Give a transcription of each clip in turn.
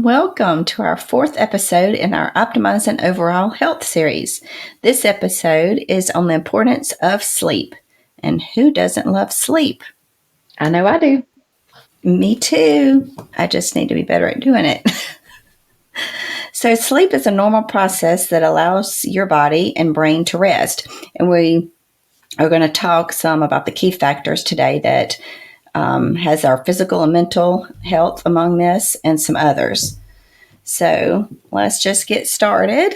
Welcome to our fourth episode in our Optimizing Overall Health series. This episode is on the importance of sleep. And who doesn't love sleep? I know I do. Me too. I just need to be better at doing it. So, sleep is a normal process that allows your body and brain to rest. And we are going to talk some about the key factors today that has our physical and mental health among this and some others. So let's just get started.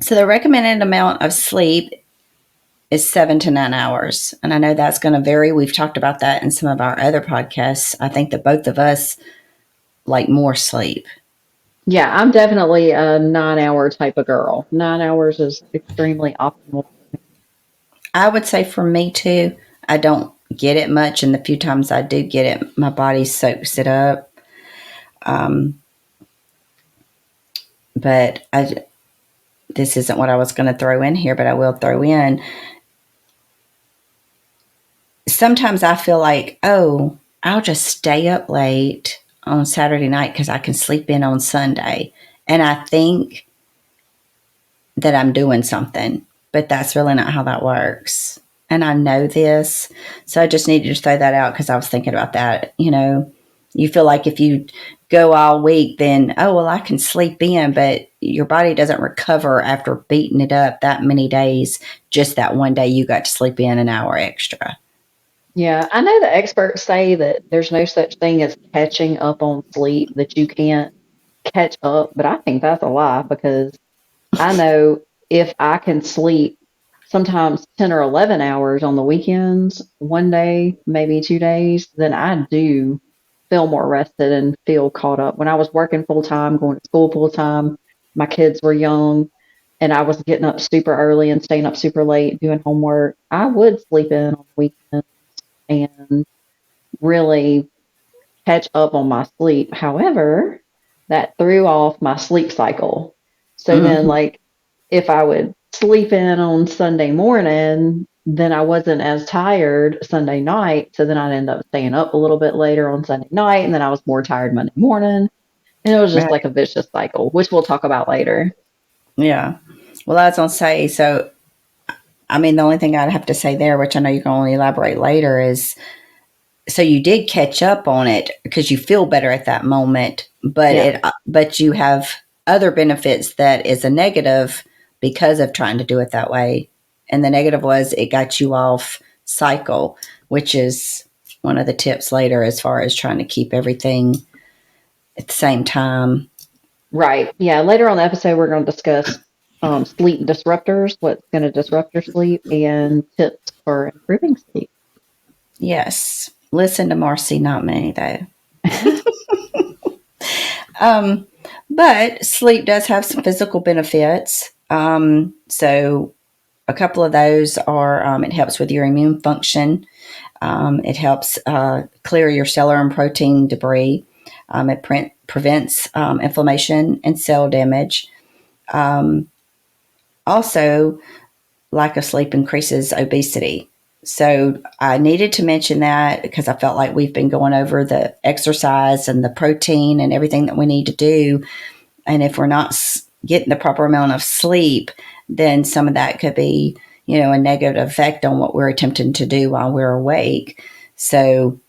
So the recommended amount of sleep is 7 to 9 hours. And I know that's going to vary. We've talked about that in some of our other podcasts. I think that both of us like more sleep. Yeah, I'm definitely a 9 hour type of girl. 9 hours is extremely optimal. I would say for me too, I don't get it much. And the few times I do get it, my body soaks it up. But this isn't what I was going to throw in here, but I will throw in. Sometimes I feel like, oh, I'll just stay up late on Saturday night because I can sleep in on Sunday. And I think that I'm doing something, but that's really not how that works. And I know this. So I just needed to throw that out because I was thinking about that. You feel like if you go all week, then, oh, well, I can sleep in, but your body doesn't recover after beating it up that many days. Just that one day you got to sleep in an hour extra. Yeah, I know the experts say that there's no such thing as catching up on sleep, that you can't catch up, but I think that's a lie because I know if I can sleep sometimes 10 or 11 hours on the weekends, one day, maybe 2 days, then I do feel more rested and feel caught up. When I was working full time, going to school full time, my kids were young, and I was getting up super early and staying up super late doing homework, I would sleep in on the weekends and really catch up on my sleep. However, that threw off my sleep cycle. So then, Mm-hmm. like, if I would sleep in on Sunday morning, then I wasn't as tired Sunday night. So then I'd end up staying up a little bit later on Sunday night, and then I was more tired Monday morning. And it was just Right. like a vicious cycle, which we'll talk about later. Yeah. Well, I was going to say, so, I mean, the only thing I'd have to say there, which I know you can only elaborate later, is so you did catch up on it because you feel better at that moment, Yeah. but you have other benefits that is a negative because of trying to do it that way. And the negative was it got you off cycle, which is one of the tips later as far as trying to keep everything at the same time. Right. Yeah. Later on the episode, we're going to discuss sleep disruptors, what's going to disrupt your sleep, and tips for improving sleep. Yes. Listen to Marcy, not me, though. Um, but sleep does have some physical benefits. So a couple of those are it helps with your immune function. It helps clear your cellular and protein debris. It prevents inflammation and cell damage. Um, Also, lack of sleep increases obesity. So I needed to mention that because I felt like we've been going over the exercise and the protein and everything that we need to do. And if we're not getting the proper amount of sleep, then some of that could be, a negative effect on what we're attempting to do while we're awake. So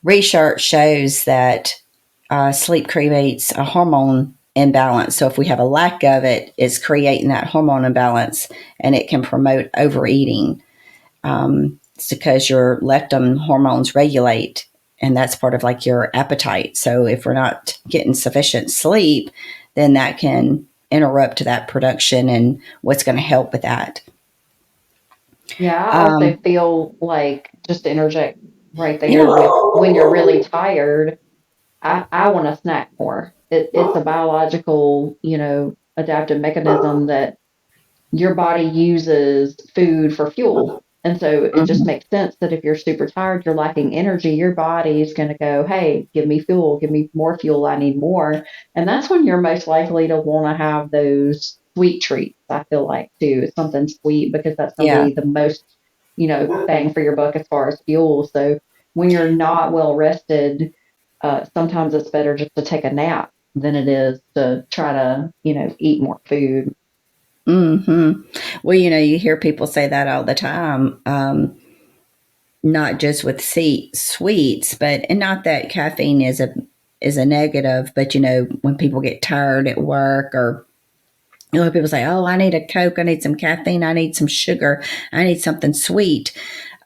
research shows that sleep creates a hormone imbalance. So if we have a lack of it, it's creating that hormone imbalance, and it can promote overeating. It's because your leptin hormones regulate, and that's part of like your appetite. So if we're not getting sufficient sleep, then that can interrupt that production, and what's going to help with that. Yeah, I also Um, feel like, just to interject right there, yeah, with when you're really tired, I want to snack more. It's a biological, adaptive mechanism that your body uses food for fuel. And so it just mhm, makes sense that if you're super tired, you're lacking energy, your body is going to go, hey, give me fuel, give me more fuel, I need more. And that's when you're most likely to want to have those sweet treats, I feel like, too. Something sweet, because that's going to yeah, be the most, bang for your buck as far as fuel. So when you're not well rested, sometimes it's better just to take a nap than it is to try to, eat more food. Hmm. Well, you hear people say that all the time. Not just with sweets, but and not that caffeine is a negative, but when people get tired at work or people say, "Oh, I need a Coke. I need some caffeine. I need some sugar. I need something sweet."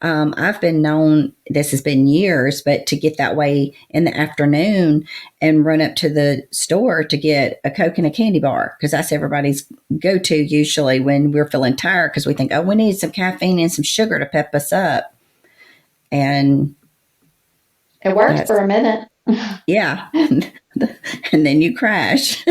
I've been known, this has been years, but to get that way in the afternoon and run up to the store to get a Coke and a candy bar because that's everybody's go to usually when we're feeling tired because we think, oh, we need some caffeine and some sugar to pep us up. And It works for that's, a minute. yeah. And then you crash.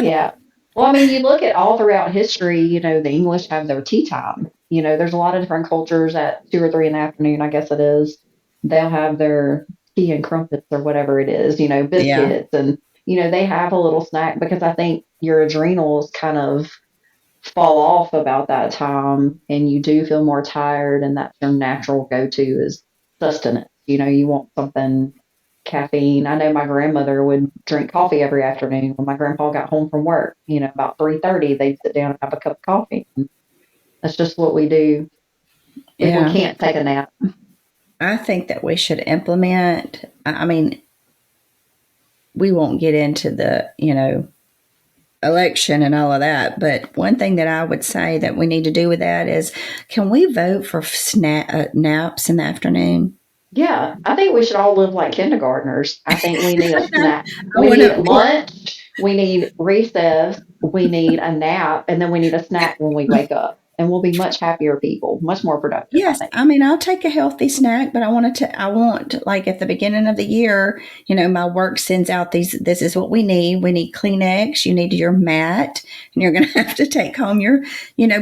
Yeah. Well, I mean, you look at all throughout history, the English have their tea time. There's a lot of different cultures at 2 or 3 in the afternoon, I guess it is. They'll have their tea and crumpets or whatever it is, Yeah. biscuits. And, they have a little snack because I think your adrenals kind of fall off about that time and you do feel more tired. And that's your natural go to is sustenance. You want something caffeine. I know my grandmother would drink coffee every afternoon when my grandpa got home from work. About 3:30, they'd sit down and have a cup of coffee. And that's just what we do if we Yeah. can't take a nap. I think that we should implement, I mean, we won't get into the, election and all of that. But one thing that I would say that we need to do with that is, can we vote for naps in the afternoon? Yeah, I think we should all live like kindergartners. I think we need a snack. I We want need to. lunch. We need recess. We need a nap. And then we need a snack when we wake up. And we'll be much happier people, much more productive, I Yes, think. I mean I'll take a healthy snack, but I want like at the beginning of the year, my work sends out these. This is what we need. We need Kleenex. You need your mat, and you're going to have to take home your,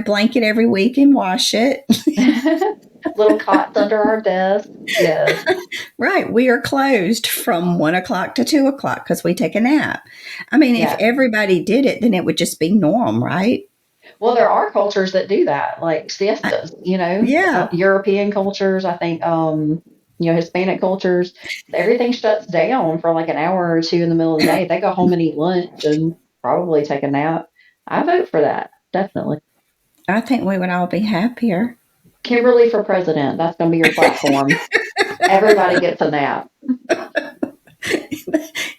blanket every week and wash it. Little cots under our desk. Yes. Right. We are closed from 1 o'clock to 2 o'clock because we take a nap. I mean, if Yeah. everybody did it, then it would just be norm, right? Well, there are cultures that do that, like I, siestas, yeah. European cultures, I think, Hispanic cultures, everything shuts down for like an hour or two in the middle of the day. They go home and eat lunch and probably take a nap. I vote for that, definitely. I think we would all be happier. Kimberly for president, that's going to be your platform. Everybody gets a nap.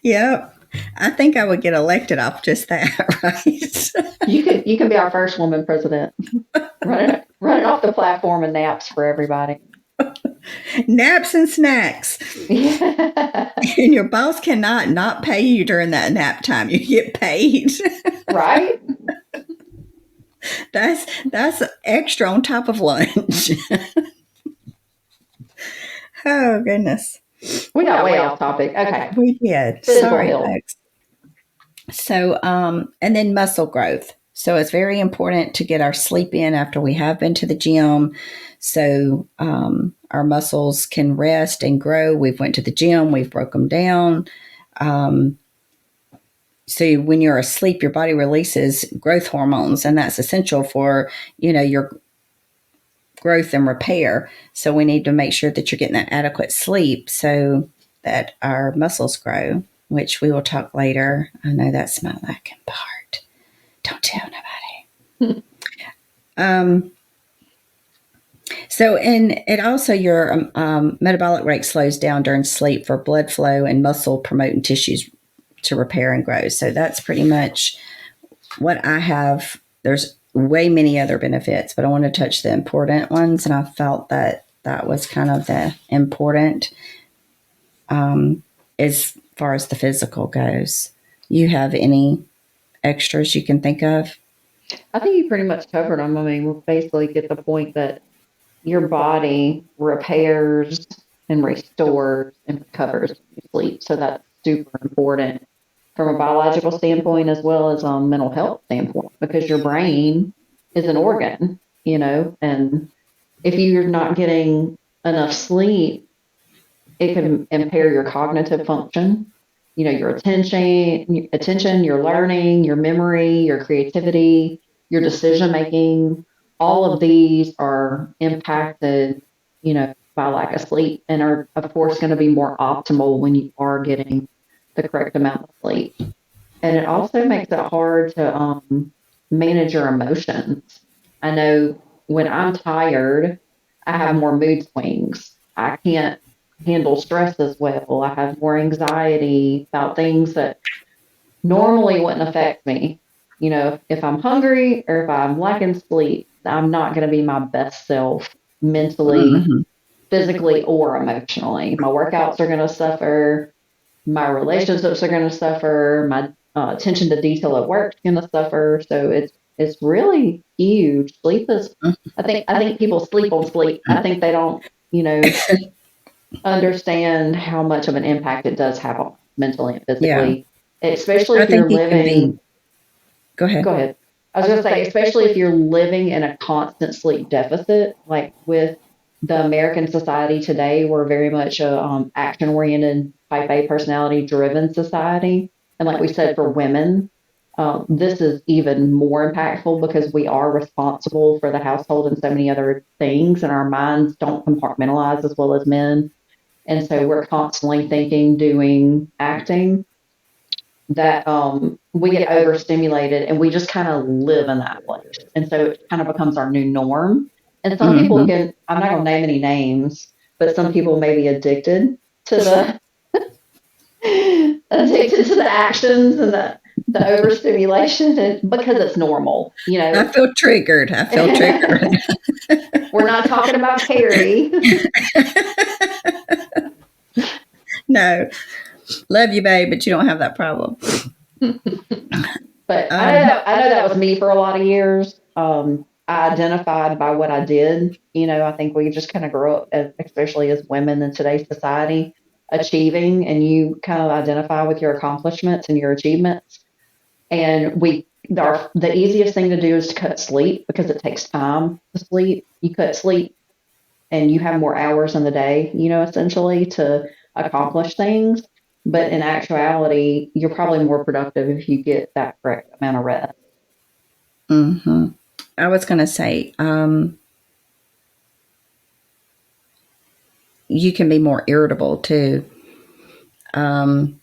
Yep. I think I would get elected off just that, right? You can be our first woman president. Running off the platform and naps for everybody. Naps and snacks. Yeah. And your boss cannot not pay you during that nap time. You get paid. Right? That's extra on top of lunch. Oh goodness. We got way off topic. Okay. We did. Physical Sorry, health. folks. So, and then muscle growth. So it's very important to get our sleep in after we have been to the gym, so our muscles can rest and grow. We've went to the gym, we've broke them down. Um, so when you're asleep, your body releases growth hormones, and that's essential for your growth and repair. So we need to make sure that you're getting that adequate sleep so that our muscles grow, which we will talk later. I know that's my lacking part. Don't tell nobody. um, and it also, your metabolic rate slows down during sleep for blood flow and muscle promoting tissues to repair and grow. So that's pretty much what I have. There's way many other benefits, but I want to touch the important ones, and I felt that that was kind of the important as far as the physical goes. You have any extras you can think of? I think you pretty much covered them. I mean, we'll basically get the point that your body repairs and restores and recovers when you sleep. So that's super important from a biological standpoint as well as a mental health standpoint because your brain is an organ, and if you're not getting enough sleep, it can impair your cognitive function, your attention, your learning, your memory, your creativity, your decision making. All of these are impacted, by lack of sleep and are, of course, going to be more optimal when you are getting the correct amount of sleep. And it also makes it hard to manage your emotions. I know when I'm tired, I have more mood swings. I can't handle stress as well. I have more anxiety about things that normally wouldn't affect me. You know, if I'm hungry or if I'm lacking sleep, I'm not going to be my best self mentally, Mm-hmm. physically, or emotionally. My workouts are going to suffer. My relationships are going to suffer. My attention to detail at work is going to suffer. So it's really huge. Sleep is. I think people sleep on sleep. I think they don't, you know, understand how much of an impact it does have on mentally and Yeah. physically, especially I if think you're you can be, living. go Go ahead. ahead. I was going to say, especially if you're living in a constant sleep deficit, like with the American society today, we're very much a action oriented, type A personality driven society. And like we said, for women, this is even more impactful because we are responsible for the household and so many other things, and our minds don't compartmentalize as well as men. And so we're constantly thinking, doing, acting that we get overstimulated and we just kind of live in that place. And so it kind of becomes our new norm. And some people Mm-hmm. can, I'm not going to name any names, but some people may be addicted to the, addicted to the actions and the overstimulation because it's normal, you I know. feel triggered. I feel triggered. We're not talking about Carrie. No, love you, babe, but you don't have that problem. But Um, I know that was me for a lot of years. I identified by what I did. You know, I think we just kind of grow up, especially as women in today's society, achieving, and you kind of identify with your accomplishments and your achievements. And the easiest thing to do is to cut sleep because it takes time to sleep. You cut sleep, and you have more hours in the day. You know, essentially to accomplish things. But in actuality, you're probably more productive if you get that correct amount of rest. hmm I was going to say, you can be more irritable too. Um,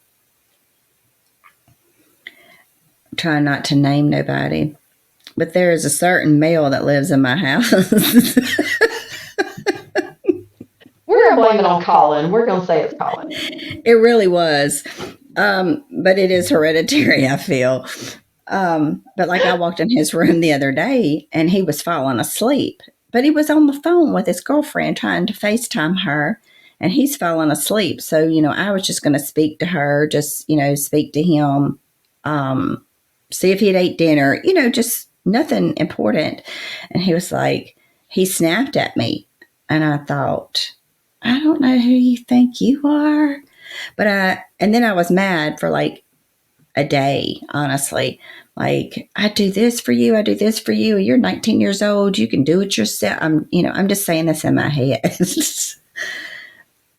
Try not to name nobody, but there is a certain male that lives in my house. We're going to blame it on Colin. We're going to say it's Colin. It really was. But it is hereditary, I feel. But like I walked in his room the other day and he was falling asleep, but he was on the phone with his girlfriend trying to FaceTime her and he's falling asleep. So, I was just going to speak to her, just, speak to him, um, see if he'd ate dinner, just nothing important. And he was like, he snapped at me. And I thought, I don't know who you think you are. And then I was mad for like a day, honestly. Like, I do this for you, I do this for you. You're 19 years old, you can do it yourself. I'm just saying this in my head.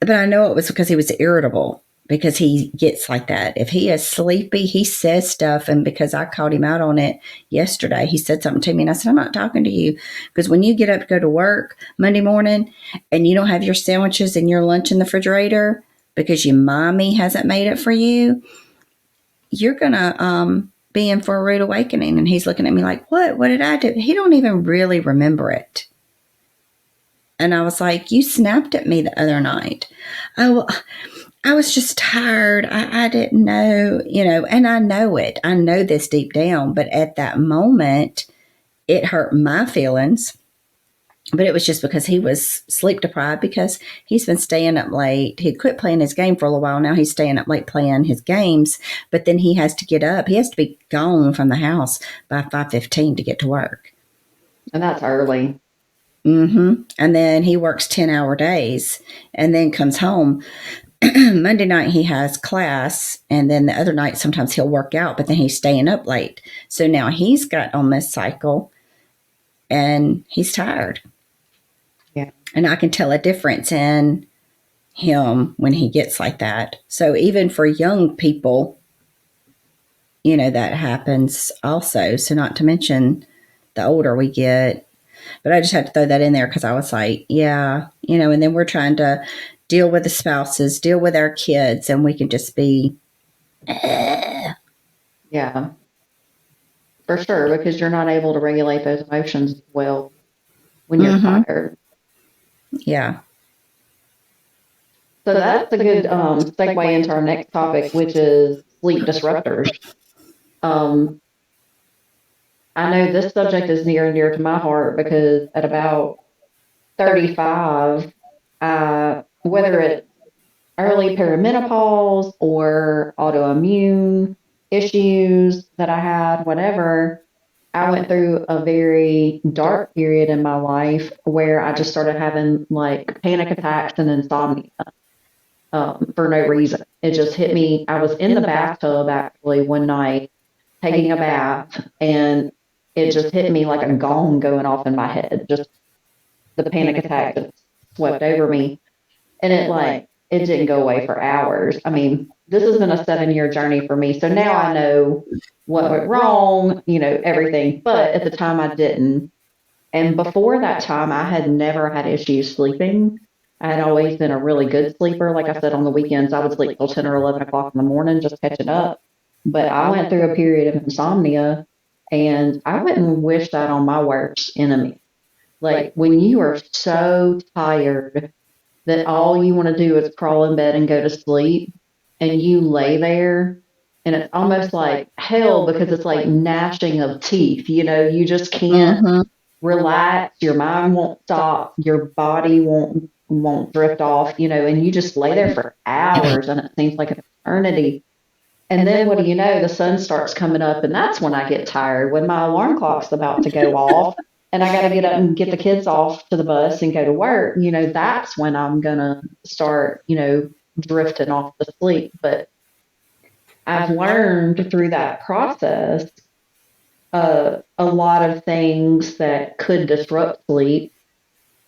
But I know it was because he was irritable because he gets like that. If he is sleepy, he says stuff. And because I called him out on it yesterday, he said something to me and I said, I'm not talking to you. Because when you get up to go to work Monday morning and you don't have your sandwiches and your lunch in the refrigerator because your mommy hasn't made it for you, you're going to be in for a rude awakening. And he's looking at me like, what did I do? He don't even really remember it. And I was like, you snapped at me the other night. Oh, I was just tired. I didn't know, and I know it. I know this deep down. But at that moment, it hurt my feelings. But it was just because he was sleep deprived because he's been staying up late. He'd quit playing his game for a little while. Now he's staying up late playing his games. But then he has to get up. He has to be gone from the house by 5:15 to get to work. And that's early. And then he works 10-hour days and then comes home. Monday night he has class, and then the other night sometimes he'll work out, but then he's staying up late. So now he's got on this cycle and he's tired. Yeah. And I can tell a difference in him when he gets like that. So even for young people, that happens also. So not to mention the older we get. But I just had to throw that in there because I was like, yeah, and then we're trying to deal with the spouses, deal with our kids, and we can just be Yeah, for sure, because you're not able to regulate those emotions well when you're Mm-hmm. tired. Yeah. So that's a good segue into our next topic, which is sleep disruptors. Um, I know this subject is near and dear to my heart because at about 35, whether it's early perimenopause or autoimmune issues that I had, whatever, I went through a very dark period in my life where I just started having like panic attacks and insomnia for no reason. It just hit me. I was in the bathtub actually one night taking a bath, and it just hit me like a gong going off in my head. Just the panic attack just swept over me, and it didn't go away for hours. I mean, this has been a 7 year journey for me. So now I know what went wrong, everything. But at the time I didn't. And before that time, I had never had issues sleeping. I had always been a really good sleeper. Like I said, on the weekends, I would sleep till 10 or 11 o'clock in the morning, just catching up. But I went through a period of insomnia, and I wouldn't wish that on my worst enemy. Like when you are so tired that all you want to do is crawl in bed and go to sleep, and you lay there, and it's almost like hell because it's like gnashing of teeth. You just can't Mm-hmm. relax, your mind won't stop, your body won't drift off, and you just lay there for hours and it seems like an eternity. And then what do you know, the sun starts coming up, and that's when I get tired, when my alarm clock's about to go off and I got to get up and get the kids off to the bus and go to work. That's when I'm gonna start, drifting off to sleep. But I've learned through that process a lot of things that could disrupt sleep,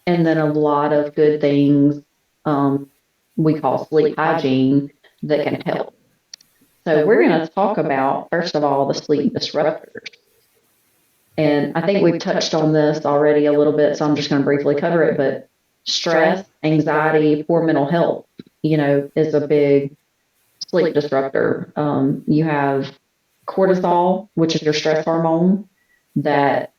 and then a lot of good things um, we call sleep hygiene that can help. So we're going to talk about, first of all, the sleep disruptors. And I think we've touched on this already a little bit, so I'm just going to briefly cover it. But stress, anxiety, poor mental health, is a big sleep disruptor. You have cortisol, which is your stress hormone that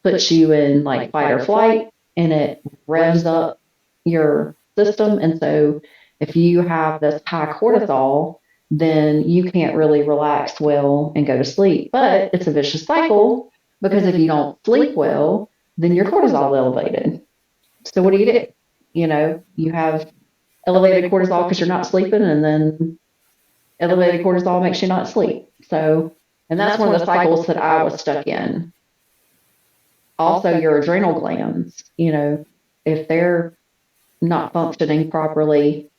puts you in like fight or flight, and it revs up your system. And so if you have this high cortisol, then you can't really relax well and go to sleep. But it's a vicious cycle because if you don't sleep well, then your cortisol is elevated. So what do? You have elevated cortisol because you're not sleeping, and then elevated cortisol makes you not sleep. So, and that's one of the cycles that I was stuck in. Also, your adrenal glands, if they're not functioning properly,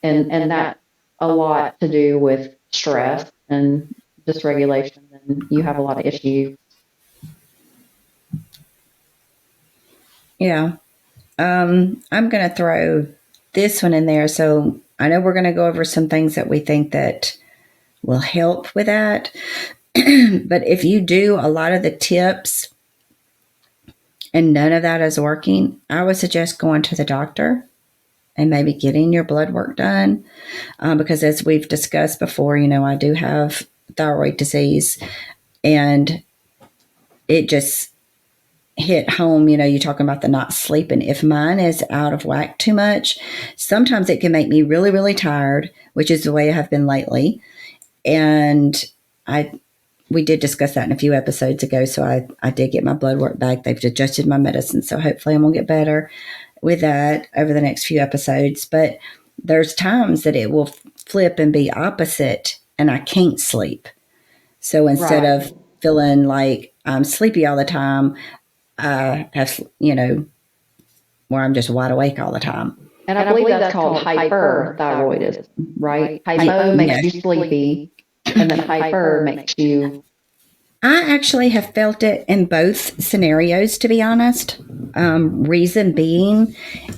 and that a lot to do with stress and dysregulation, then you have a lot of issues. Yeah. I'm going to throw this one in there. So I know we're going to go over some things that we think that will help with that. But if you do a lot of the tips and none of that is working, I would suggest going to the doctor and maybe getting your blood work done. Because as we've discussed before, I do have thyroid disease, and it just hit home. You're talking about the not sleeping. If mine is out of whack too much, sometimes it can make me really, really tired, which is the way I have been lately. And we did discuss that in a few episodes ago. So I did get my blood work back. They've adjusted my medicine. So hopefully I'm going to get better with that over the next few episodes. But there's times that it will flip and be opposite, and I can't sleep. So instead Right. of feeling like I'm sleepy all the time, I have, where I'm just wide awake all the time. And I believe that's called hyperthyroidism, right? Hypo makes Yes. you sleepy, and then hyper makes you. I actually have felt it in both scenarios, to be honest. Reason being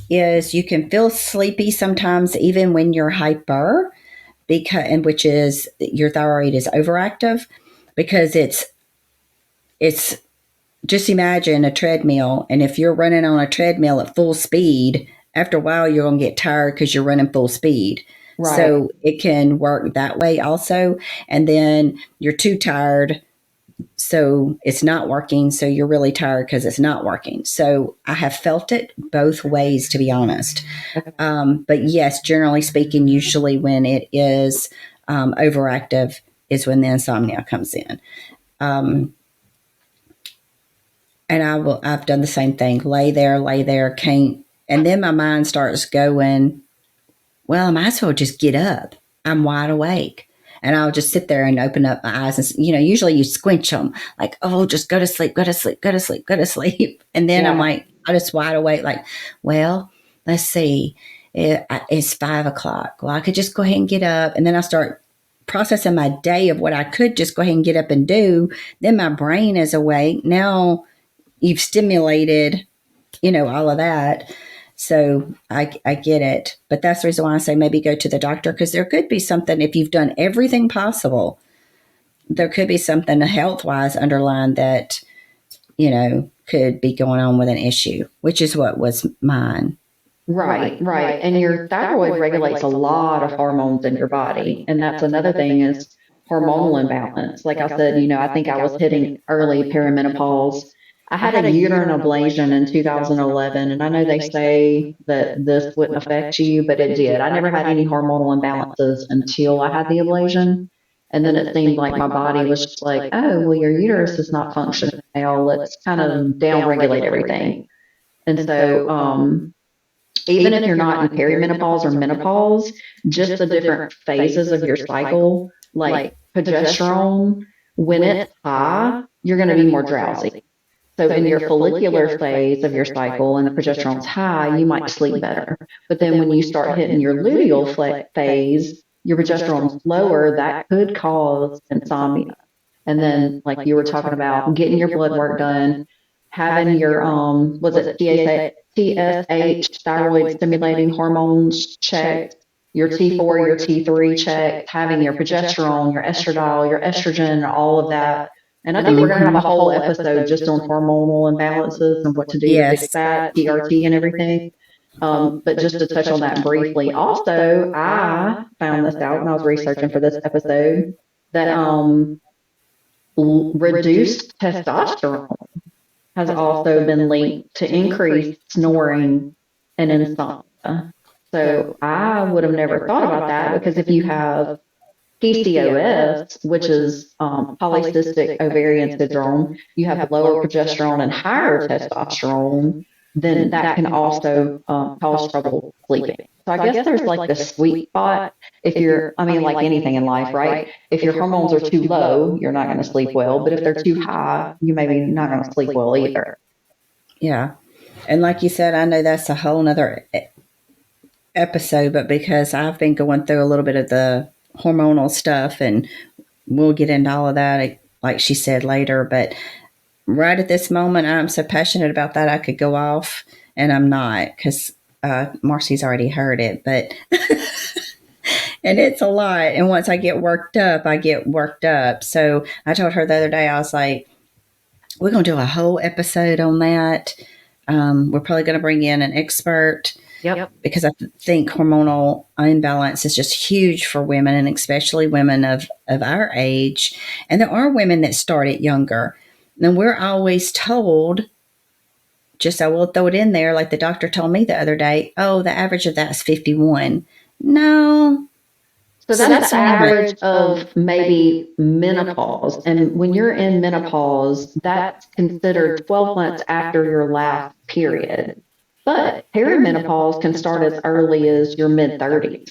is you can feel sleepy sometimes even when you're hyper, because and which is your thyroid is overactive, because it's just imagine a treadmill, and if you're running on a treadmill at full speed, after a while you're going to get tired because you're running full speed. Right. So it can work that way also. And then you're too tired, so it's not working. So you're really tired because it's not working. So I have felt it both ways, to be honest. Okay. But yes, generally speaking, usually when it is overactive is when the insomnia comes in. Um, and I've done the same thing. Lay there, can't. And then my mind starts going, well, I might as well just get up. I'm wide awake. And I'll just sit there and open up my eyes. And, usually you squinch them like, oh, just go to sleep, go to sleep, go to sleep, go to sleep. And then I'm Yeah. like, I just wide awake, like, well, let's see. It's 5 o'clock. Well, I could just go ahead and get up. And then I start processing my day of what I could just go ahead and get up and do. Then my brain is awake. Now you've stimulated, all of that. So I get it. But that's the reason why I say maybe go to the doctor, because there could be something, if you've done everything possible, there could be something health wise underlying that, could be going on with an issue, which is what was mine. Right, right. And your thyroid regulates a lot of hormones in your body. And that's another thing is hormonal imbalance. Like I said, I think I was hitting early perimenopause. I had a uterine ablation in 2011, and I know they say that this wouldn't affect you, but it did. I never had any hormonal imbalances until I had the ablation. And then it seemed like my body was just like, oh, well, your uterus is not functioning now. Let's kind of downregulate everything. And so, even if you're not in perimenopause or menopause, just the different phases of your cycle, like progesterone, when it's high, you're going to be more drowsy. So in your follicular phase of your cycle and the progesterone's high, you might sleep better. But then when you start hitting your luteal phase, your progesterone's lower, that could cause insomnia. And then, like you were talking about, getting your blood work done, having your was it TSH, thyroid stimulating hormones checked, your T4, your T3 checked, having your progesterone, your estradiol, your estrogen, all of that. And I think we're going to have a whole episode just on hormonal imbalances and what to do to fix Yes. that, TRT and everything. But just to touch on that briefly, also, I found this out when I was researching for this episode that reduced testosterone has also been linked to increased snoring and insomnia. So I would have never thought about that because if you have PCOS, which is polycystic ovarian syndrome, you have lower progesterone and higher testosterone, then that can also cause trouble sleeping. So I guess there's like the sweet spot if you're, I mean, like anything in life, right? If your hormones are too low, you're not going to sleep well. But if they're too high, you maybe not going to sleep well either. Yeah. And like you said, I know that's a whole nother episode, but because I've been going through a little bit of the hormonal stuff, and we'll get into all of that, like she said, later. But right at this moment, I'm so passionate about that I could go off, and I'm not, because Marcy's already heard it. But and it's a lot. And once I get worked up, I get worked up. So I told her the other day, I was like, we're going to do a whole episode on that. We're probably going to bring in an expert. Yep. Because I think hormonal imbalance is just huge for women, and especially women of our age. And there are women that start it younger. And we're always told, just I will throw it in there, like the doctor told me the other day, oh, the average of that is 51. No. So that's the average of maybe menopause. And when you're in menopause, that's considered 12 months after your last period. But perimenopause can start as early as your mid 30s.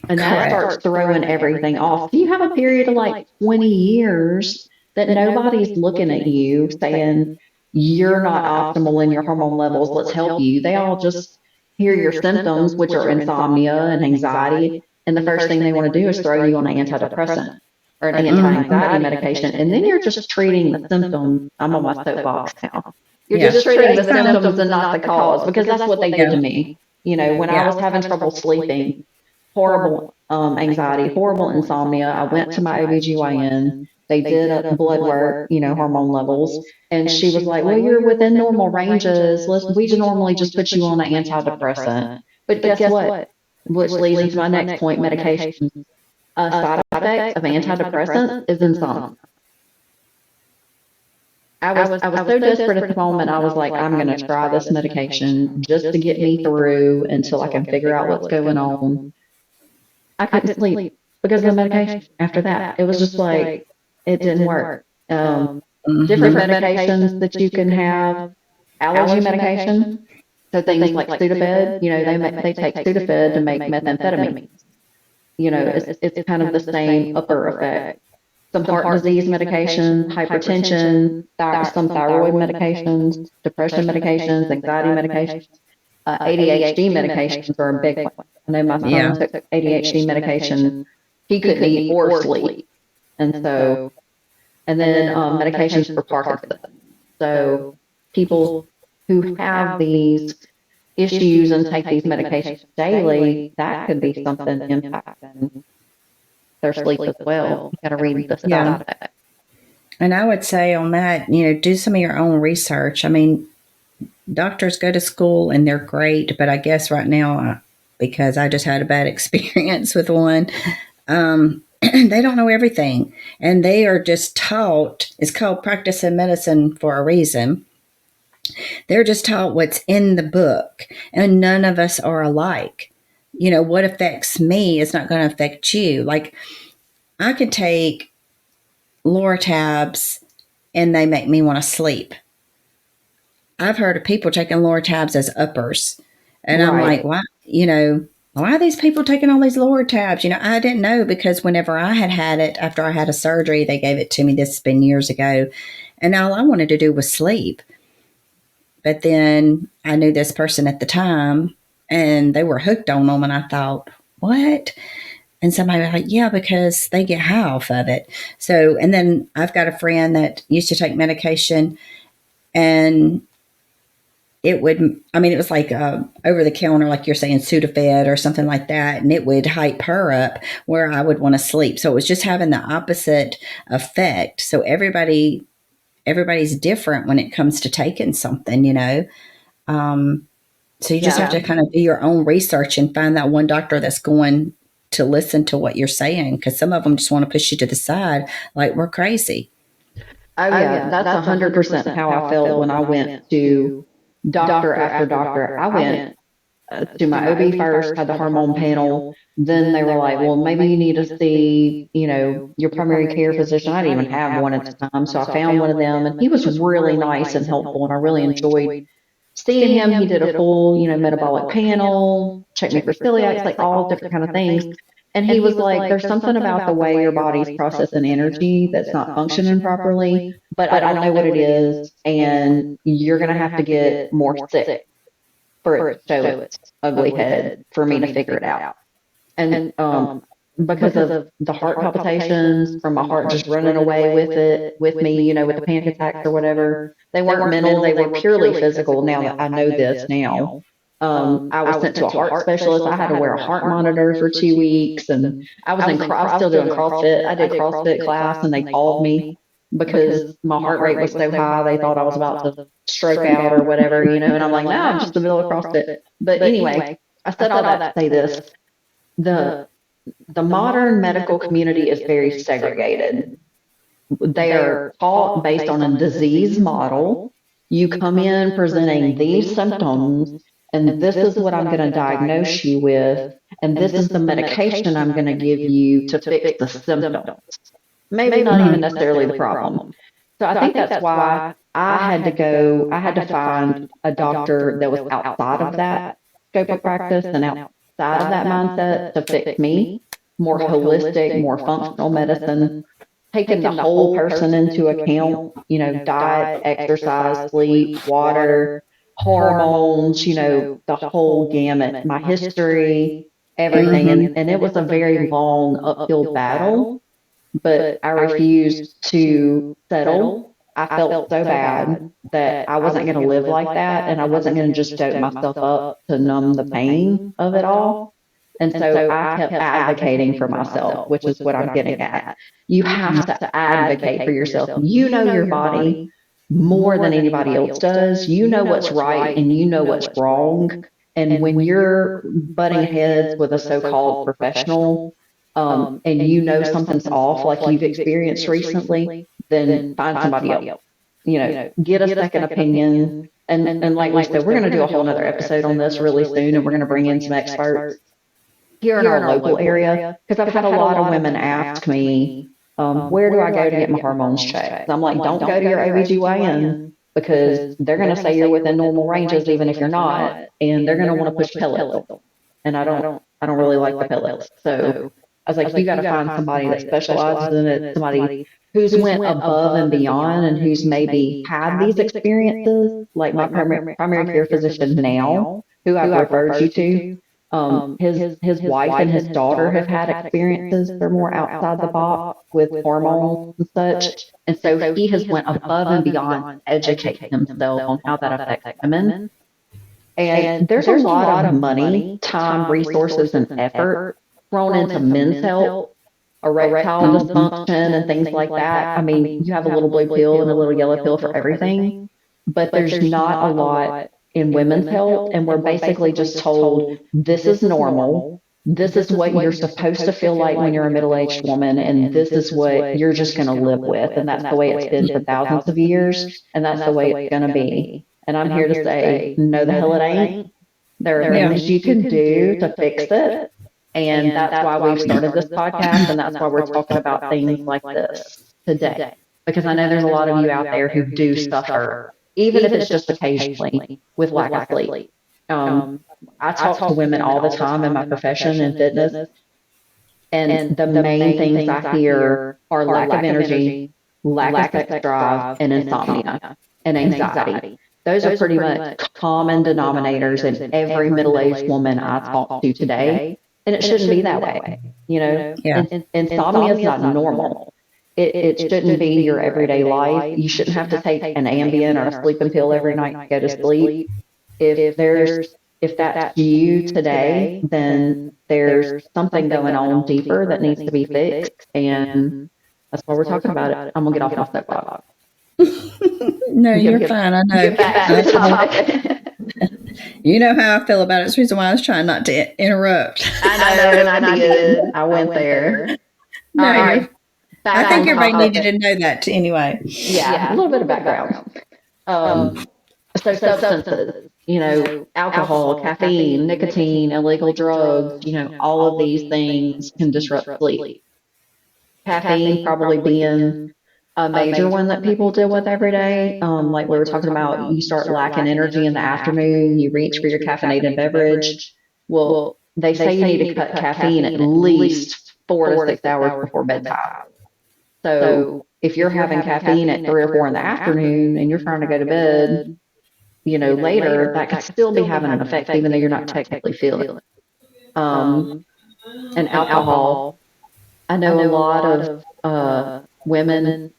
And that starts throwing everything off. You have a period of like 20 years that nobody's looking at you saying, you're not optimal in your hormone levels. Let's help you. They all just hear your symptoms, which are insomnia and anxiety. And the first thing they want to do is throw you on an antidepressant or an anti-anxiety medication. And then you're just treating the symptoms. I'm on my soapbox now. You're just treating the symptoms and not the cause, because that's what they did to me. When I was having trouble sleeping, horrible anxiety, horrible insomnia, I went to my OBGYN. They did a blood work, hormone levels. And she was like, well, you're within normal ranges. We normally just put you on an antidepressant. But guess what? which leads into my next point, medications. A side effect of antidepressants is insomnia. I was so desperate at the moment. I was like, I'm going to try this medication just to get me through until I can figure out what's going on. I couldn't sleep because of the medication. After that, it was just like it didn't work. Different Hmm. medications that you can have, allergy medication. So things like Sudafed, they take Sudafed to make methamphetamine. It's kind of the same upper effect. Some heart disease medications, hypertension, some thyroid medications, depression medications, anxiety medications, ADHD medications are a big one. I know my Yeah. son took ADHD medication. He couldn't eat or sleep. And so, and then medications for Parkinson's. So people who have these issues and take these medications daily, that could be something impacting their sleep as well. You got to read the Yeah. side effects. And I would say on that, do some of your own research. I mean, doctors go to school and they're great, but I guess right now, because I just had a bad experience with one, they don't know everything. And they are just taught, it's called practicing medicine for a reason. They're just taught what's in the book, and none of us are alike. What affects me is not going to affect you. Like, I could take Lortabs and they make me want to sleep. I've heard of people taking Lortabs as uppers. And I'm like, Right. why, why are these people taking all these Lortabs? I didn't know because whenever I had it after I had a surgery, they gave it to me. This has been years ago. And all I wanted to do was sleep. But then I knew this person at the time and they were hooked on them. And I thought, what? And somebody was like, yeah, because they get high off of it. So, and then I've got a friend that used to take medication and it was like over the counter, like you're saying, Sudafed or something like that. And it would hype her up where I would want to sleep. So it was just having the opposite effect. So everybody's different when it comes to taking something. Um, so you just have to Yeah. kind of do your own research and find that one doctor that's going to listen to what you're saying. Because some of them just want to push you to the side like we're crazy. Oh yeah, that's 100% how I felt when I went to doctor after doctor. I went to my OB first, had the hormone panel. Then they were like, well, maybe you need to see, your primary care physician. I didn't even have one at the time. So I found one of them and he was really nice and helpful. And I really enjoyed seeing him. He did a full, metabolic panel, checked me for celiac, like all different kind of things. And he was like, there's something about the way your body's processing energy that's not functioning properly, but I don't know what it is. And you're going to have to get more sick for it to show its ugly head for me to figure it out. And because of the heart palpitations from my heart just running away with me, with the panic attacks or whatever, they weren't mental, they were purely physical. Now that I know this now, I was sent to a heart specialist. I had to wear a heart monitor for 2 weeks, and I was still doing CrossFit. I did CrossFit class, and they called me because my heart rate was so high. They thought I was about to stroke out or whatever, and I'm like, no, I'm just in the middle of CrossFit. But anyway, I said all that to say this: the the modern medical community is very segregated. They are taught based on a disease model. You come in presenting these symptoms, and this is what I'm going to diagnose you with, and this is the medication I'm going to give you to fix the symptoms. Maybe not even Mhm. necessarily the problem. So I think that's why I had to find a doctor that was outside of that scope of practice and outside of that mindset to fix me. More holistic, more functional medicine, taking the whole person into account, diet, exercise, sleep, water, hormones, the whole gamut, my history, everything. Mhm. And it was a very long uphill battle, but I refused to settle. I felt so bad that I wasn't going to live like that. And I wasn't going to just dope myself up to numb the pain of it all. And so I kept advocating for myself, which is what I'm getting at. You have to advocate for yourself. You know your body more than anybody else does. You know what's right and you know what's wrong. And when you're butting heads with a so-called professional, and you know something's off, like you've experienced recently, then find somebody else. Get a second opinion. And like we said, we're going to do a whole nother episode on this really soon, and we're going to bring in some experts here in our local area, because I've had a lot of women ask me, where do I go to get my hormones checked? I'm like, don't go to your OBGYN, because they're going to say you're within normal ranges even if you're not, and they're going to want to push pellets. And I don't really like the pellets. So I was like, you got to find somebody that specializes in it, somebody who's went above and beyond and who's maybe had these experiences, like my primary care physician now, who I've referred you to. His wife and his daughter have had experiences. They're more outside the box with hormones and such. And so he has went above and beyond to educate himself on how that affects women. And there's a lot of money, time, resources, and effort thrown into men's health, erectile dysfunction, and things like that. I mean, you have a little blue pill and a little yellow pill for everything, but there's not a lot in women's health. And we're basically just told this is normal. This is what you're supposed to feel like when you're a middle aged woman, and this is what you're just going to live with. And that's the way it's been for thousands of years, and that's the way it's going to be. And I'm here to say, no, the hell it ain't. There are things you can do to fix it. And that's why we've started this podcast. And that's why we're talking about things like this today. Because I know there's a lot of you out there who do suffer, even if it's just occasionally, with lack of sleep. I talk to women all the time in my profession in fitness. And the main things I hear are lack of energy, lack of sex drive, and insomnia and anxiety. Those are pretty much common denominators in every middle-aged woman I talk to today, and it shouldn't be that way. Yeah. Insomnia is not normal. It shouldn't be your everyday life. You shouldn't have to take an Ambien or a sleeping pill every night to go to sleep. If that's you today, then there's something going on deeper that needs to be fixed, and that's why we're talking about it. I'm gonna get off my soapbox. No, you're fine. I know. Get back to the topic. You know how I feel about it. It's the reason why I was trying not to interrupt. I know, and I did. I went there. No, All right. I think everybody needed to know that anyway. Yeah, a little bit of background. So substances, alcohol, caffeine, nicotine, illegal drugs, all of these things can disrupt sleep. Caffeine probably being a major one that people deal with every day. Like we were talking about, you start lacking energy in the afternoon, you reach for your caffeinated beverage. Well, they say you need to cut caffeine at least 4 to 6 hours before bedtime. So if you're having caffeine at 3 or 4 in the afternoon and you're trying to go to bed, later, that could still be having an effect, even though you're not technically feeling it. And alcohol, I know a lot of women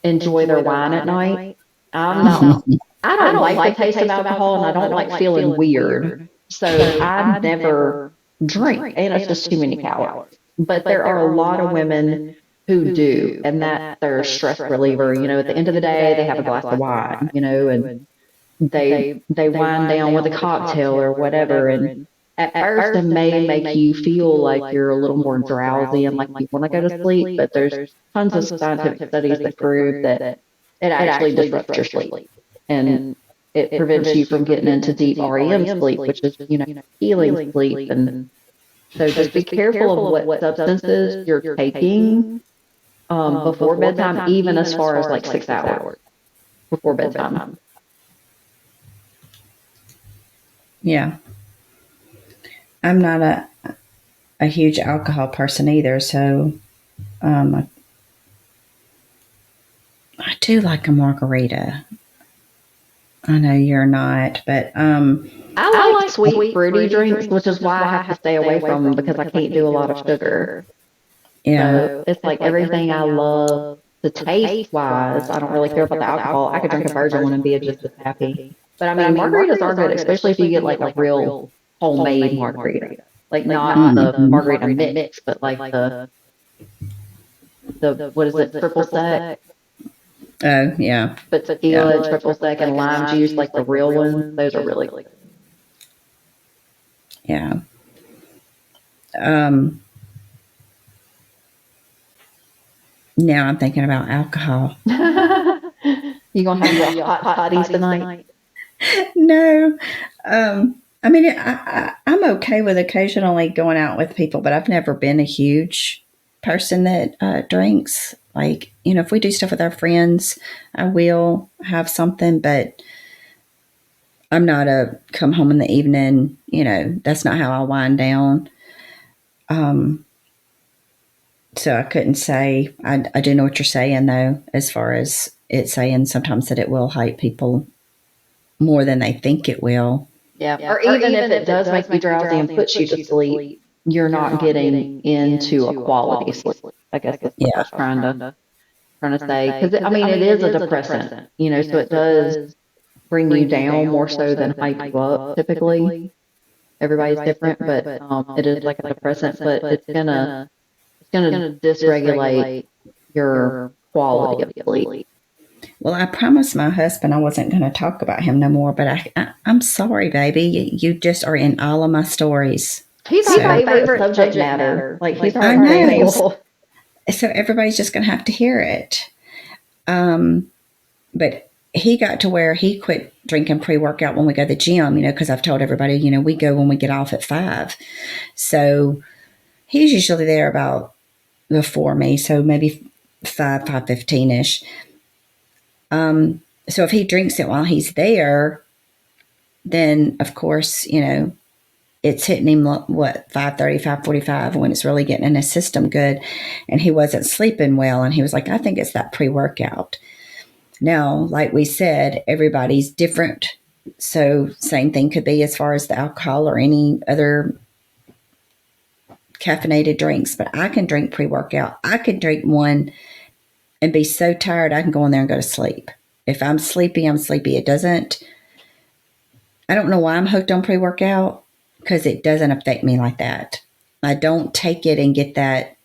enjoy their wine at night. I don't like the taste of alcohol, and I don't like feeling weird. So I never drink, and it's just too many calories. But there are a lot of women who do, and that's their stress reliever. At the end of the day, they have a glass of wine, and they wind down with a cocktail or whatever. And at first, it may make you feel like you're a little more drowsy and like you want to go to sleep, but there's tons of scientific studies that prove that it actually disrupts your sleep. And it prevents you from getting into deep REM sleep, which is, healing sleep. And so just be careful of what substances you're taking before bedtime, even as far as like 6 hours before bedtime. Yeah. I'm not a huge alcohol person either, so I do like a margarita. I know you're not, but I like sweet fruity drinks, which is why I have to stay away from them because I can't do a lot of sugar. yeah. So it's like everything I love the taste wise. I don't really care about the alcohol. I could drink a virgin one and be just as happy. But I mean, margaritas are good, especially if you get like a real homemade margarita. Like not the margarita mix, but like the what is it, triple sec? Oh, yeah. But tequila, triple sec, and lime juice, like the real ones, those are really good. Yeah. Um, Now I'm thinking about alcohol. You gonna have your hot toddies tonight? No. I mean, I'm okay with occasionally going out with people, but I've never been a huge person that drinks. Like, if we do stuff with our friends, I will have something, but I'm not a come home in the evening, that's not how I wind down. Um, so I couldn't say, I do know what you're saying though, as far as it saying sometimes that it will hype people more than they think it will. Yeah. Or even if it does make you drowsy and puts you to sleep, you're not getting into a quality sleep. I guess that's what I Yeah. was trying to say. Because I mean, it is a depressant, so it does bring you down more so than hype you up. Typically, everybody's different, but it is like a depressant, but it's gonna dysregulate your quality of sleep. Well, I promised my husband I wasn't going to talk about him no more, but I'm sorry, baby. You just are in all of my stories. He's So our favorite subject matter. Like he's our I know. example. So everybody's just going to have to hear it. But he got to where he quit drinking pre workout when we go to the gym, because I've told everybody, we go when we get off at 5. So he's usually there about before me, so maybe 5:15 ish. So if he drinks it while he's there, then of course, it's hitting him what 5:30, 5:45 when it's really getting in his system good, and he wasn't sleeping well, and he was like, I think it's that pre-workout. Now, like we said, everybody's different, so same thing could be as far as the alcohol or any other caffeinated drinks, but I can drink pre-workout. I can drink one and be so tired I can go in there and go to sleep. If I'm sleepy, I'm sleepy. I don't know why I'm hooked on pre-workout, because it doesn't affect me like that. I don't take it and get that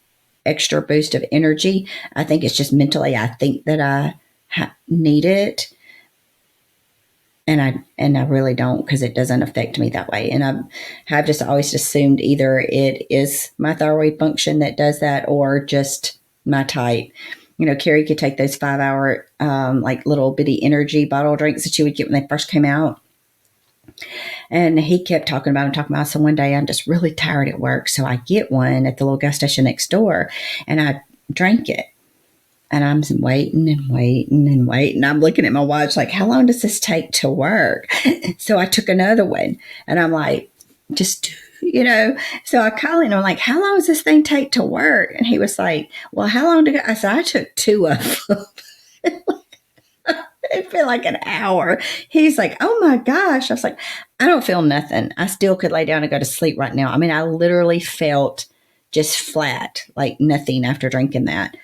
extra boost of energy. I think it's just mentally, I think that I need it, and I really don't, because it doesn't affect me that way. And I have just always assumed either it is my thyroid function that does that, or just my type. Carrie could take those 5-hour like little bitty energy bottle drinks that you would get when they first came out. And he kept talking about it. So one day I'm just really tired at work. So I get one at the little gas station next door, and I drank it. And I'm waiting and waiting and waiting. I'm looking at my watch like, how long does this take to work? So I took another one, and I'm like, so I call him and I'm like, how long does this thing take to work? And he was like, well, how long did I said, I took 2 of them. It felt like an hour. He's like, oh my gosh. I was like, I don't feel nothing. I still could lay down and go to sleep right now. I mean, I literally felt just flat, like nothing after drinking that.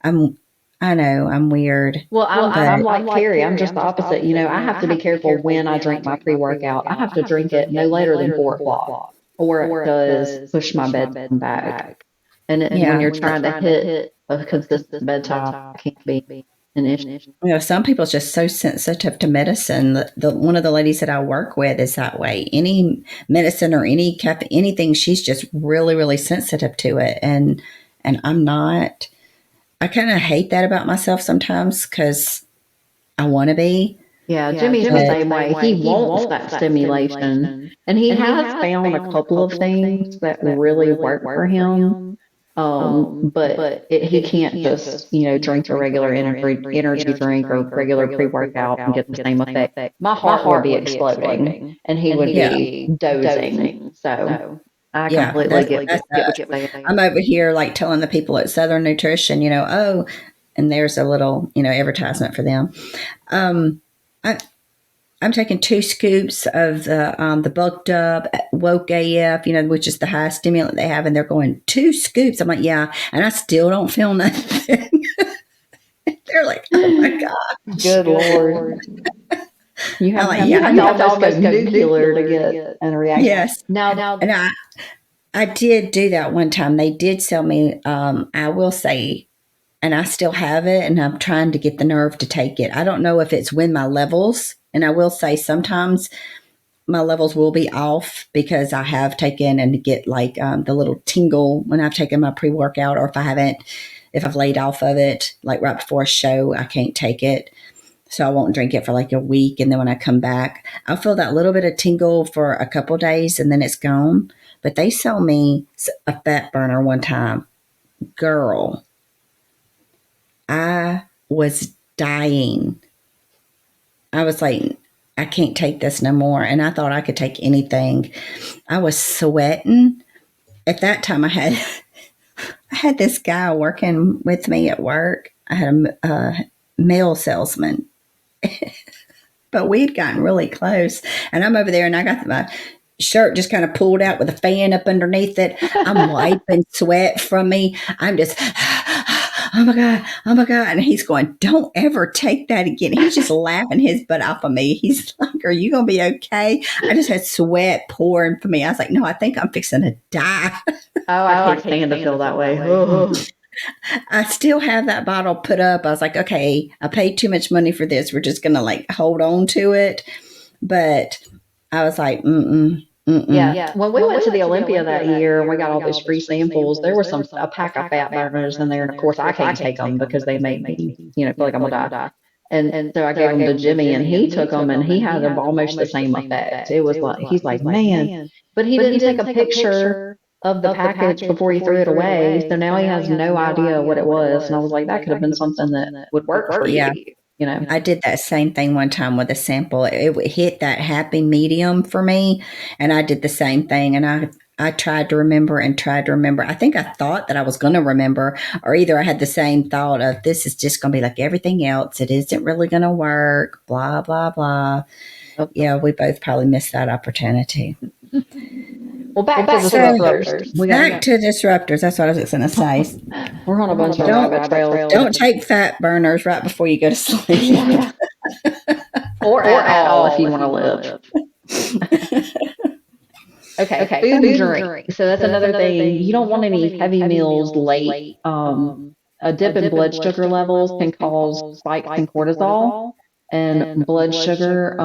I know I'm weird. Well, I'm like Carrie. I'm just the opposite. I have to be careful when I drink my pre-workout. I have to drink it no later than 4 o'clock, or it does push my bedtime back. And when Yeah. you're trying to hit a consistent bedtime, it can't be an issue. Some people are just so sensitive to medicine. One of the ladies that I work with is that way. Any medicine or anything, she's just really, really sensitive to it. And I'm not. I kind of hate that about myself sometimes, because I want to be. Yeah, Jimmy's the same way. He wants that stimulation, and he has found a couple of things that really work for him. But he can't just, drink a regular energy drink or regular pre-workout and get the same effect. My heart would be exploding, and he would Yeah. be dozing. So I Yeah. completely get what you're saying. I'm over here like telling the people at Southern Nutrition, oh, and there's a little, advertisement for them. I, I'm taking 2 scoops of the bulked up woke AF, which is the high stimulant they have, and they're going 2 scoops. I'm like, yeah, and I still don't feel nothing. They're like, oh my god, Good Lord. You I'm have, like, you have to almost go nuclear to get a reaction. yes. And I did do that one time. They did sell me. I will say, and I still have it, and I'm trying to get the nerve to take it. I don't know if it's when my levels, and I will say sometimes my levels will be off because I have taken and get like the little tingle when I've taken my pre-workout, or if I've laid off of it, like right before a show, I can't take it. So I won't drink it for like a week. And then when I come back, I'll feel that little bit of tingle for a couple of days and then it's gone. But they sold me a fat burner one time. Girl, I was dying. I was like, I can't take this no more. And I thought I could take anything. I was sweating. At that time, I had this guy working with me at work. I had a mail salesman, but we'd gotten really close. And I'm over there, and I got my shirt just kind of pulled out with a fan up underneath it. I'm wiping sweat from me. I'm just, oh my God, oh my God. And he's going, don't ever take that again. He's just laughing his butt off of me. He's like, are you going to be okay? I just had sweat pouring for me. I was like, no, I think I'm fixing to die. Oh, I can't stand to feel that way. I still have that bottle put up. I was like, okay, I paid too much money for this. We're just going to like hold on to it. But I was like, mm-mm. Yeah. When we went to the Olympia that year and we got all those free samples, there was a pack of fat burners in there. And of course, I can't take them because they make me, feel like I'm going to die. And so I gave them to Jimmy and he took them and he had almost the same effect. It was like, he's like, man, but he didn't take a picture of the package before he threw it away. So now he has no idea what it was. And I was like, that could have been something that would work for Yeah. you. I did that same thing one time with a sample. It hit that happy medium for me, and I did the same thing. And I tried to remember and tried to remember. I think I thought that I was going to remember, or either I had the same thought of this is just going to be like everything else. It isn't really going to work, blah, blah, blah. Okay. Yeah, we both probably missed that opportunity. Well, back to disruptors. Back to disruptors. That's what I was going to say. We're on a bunch of rabbit trails. Don't take fat burners right before you go to sleep. Yeah. or at all if you want to live. Okay, food and drink. So that's another thing. You don't want any heavy meals late. A dip in blood sugar levels can cause spikes in cortisol. And blood sugar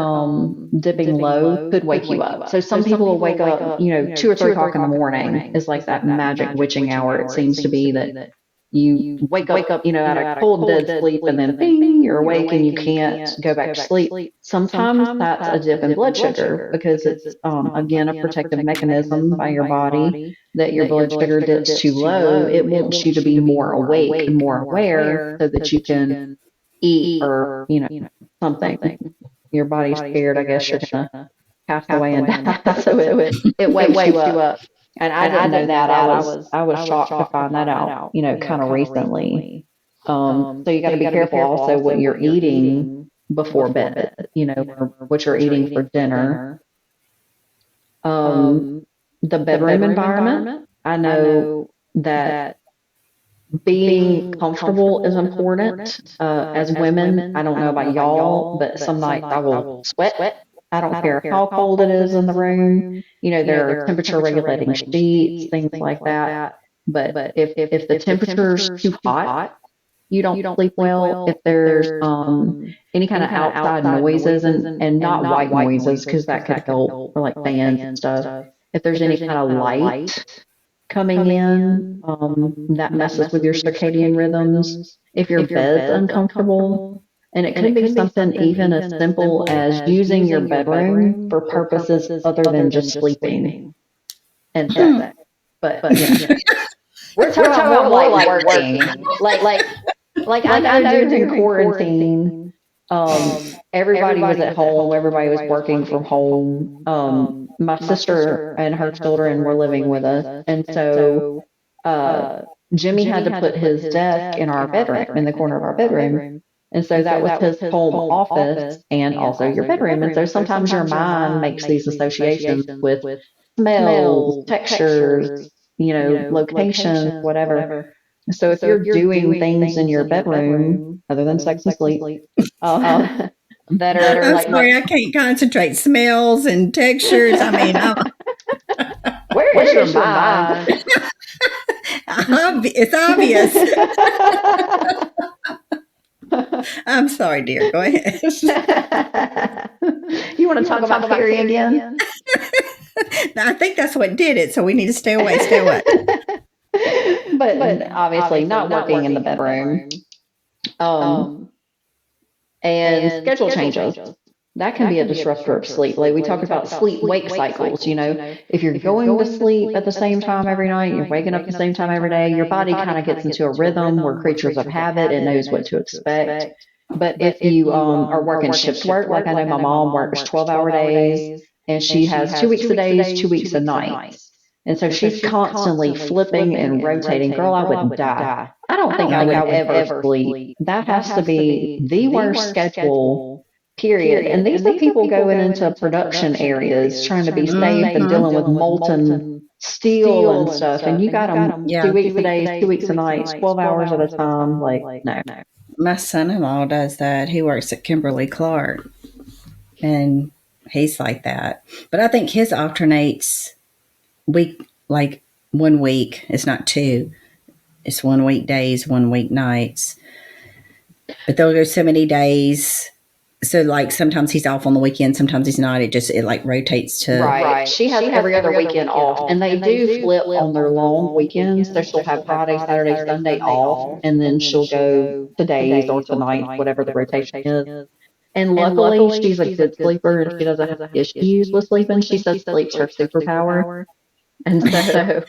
dipping low could wake you up. So some people will wake up, 2 or 3 o'clock in the morning is like that magic witching hour. It seems to be that you wake up, out of cold dead sleep and then bing, you're awake and you can't go back to sleep. Sometimes that's a dip in blood sugar because it's, again, a protective mechanism by your body that your blood sugar dips too low. It wants you to be more awake and more aware so that you can eat or, something. Your body's scared, I guess you're gonna pass away and die. So it wakes you up. And I didn't know that. I was shocked to find that out, kind of recently. So you got to be careful also what you're eating before bed, or what you're eating for dinner. The bedroom environment. I know that being comfortable is important. As women, I don't know about y'all, but some nights I will sweat. I don't care how cold it is in the room. There are temperature regulating sheets, things like that. But if the temperature's too hot, you don't sleep well. If there's any kind of outside noises and not white noises, because that could help, or like fans and stuff. If there's any kind of light coming in, that messes with your circadian rhythms. If your bed's uncomfortable, and it could be something even as simple as using your bedroom for purposes other than just sleeping and sex. But we're talking about more like working. like I know during quarantine, everybody was at home, everybody was working from home. My sister and her children were living with us, and so Jimmy had to put his desk in our bedroom, in the corner of our bedroom. And so that was his home office and also your bedroom. And so sometimes your mind makes these associations with smells, textures, locations, whatever. So if you're doing things in your bedroom other than sex and sleep, that are I'm sorry, I can't concentrate. Smells and textures. I mean, where is your mind? It's obvious. I'm sorry, dear. Go ahead. You want to talk about theory again? I think that's what did it. So we need to stay away. Stay away. But obviously not working in the bedroom. Um, and schedule changes. That can be a disruptor of sleep. Like we talk about sleep wake cycles, if you're going to sleep at the same time every night, you're waking up at the same time every day, your body kind of gets into a rhythm. We're creatures of habit. It knows what to expect. But if you are working shift work, like I know my mom works 12-hour days and she has 2 weeks of days, 2 weeks of nights. And so she's constantly flipping and rotating. Girl, I wouldn't die. I don't think I would ever sleep. That has to be the worst schedule, period. And these are people going into production areas trying to be safe and dealing with molten steel and stuff. And you got them Yeah. 2 weeks a days, 2 weeks a nights, 12 hours at a time. Like, no. My son-in-law does that. He works at Kimberly Clark, and he's like that. But I think his alternates like 1 week. It's not two. It's 1 week days, 1 week nights. But they'll go so many days. So like sometimes he's off on the weekend, sometimes he's not. It like rotates to Right. She has every other weekend off, and they do flip on their long weekends. So she'll have Friday, Saturday, Sunday off, and then she'll go to days or to nights, whatever the rotation is. And luckily, she's a good sleeper and she doesn't have issues with sleeping. She says sleep's her superpower. And so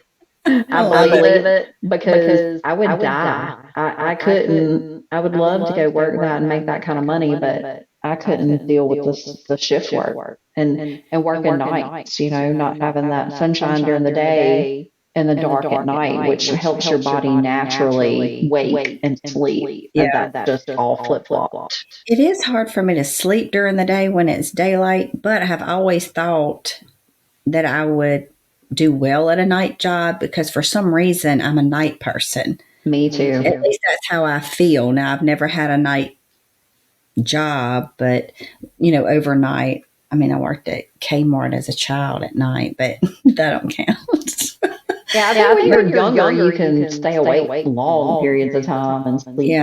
I believe it because I would die. I couldn't, I would love to go work that and make that kind of money, but I couldn't deal with the shift work and working nights, not having that sunshine during the day and the dark at night, which helps your body naturally wake and sleep. And Yeah. that's just all flip flopped. It is hard for me to sleep during the day when it's daylight, but I have always thought that I would do well at a night job because for some reason I'm a night person. Me too. At least that's how I feel. Now I've never had a night job, but overnight. I mean, I worked at Kmart as a child at night, but that don't count. Yeah, I think when you're younger, you can stay awake long periods of time and sleep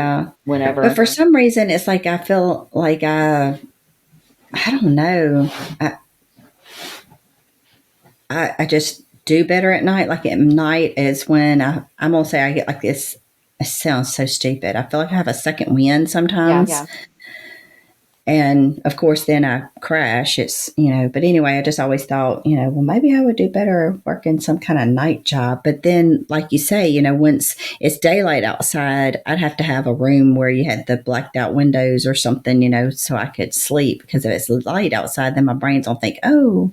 whenever. But for some reason, it's like I feel like I don't know. I just do better at night. Like at night is when I'm gonna say I get like this. It sounds so stupid. I feel like I have a second wind sometimes. Yeah. And of course, then I crash. But anyway, I just always thought, well, maybe I would do better working some kind of night job. But then, like you say, once it's daylight outside, I'd have to have a room where you had the blacked out windows or something, so I could sleep. Because if it's light outside, then my brain's will think, oh,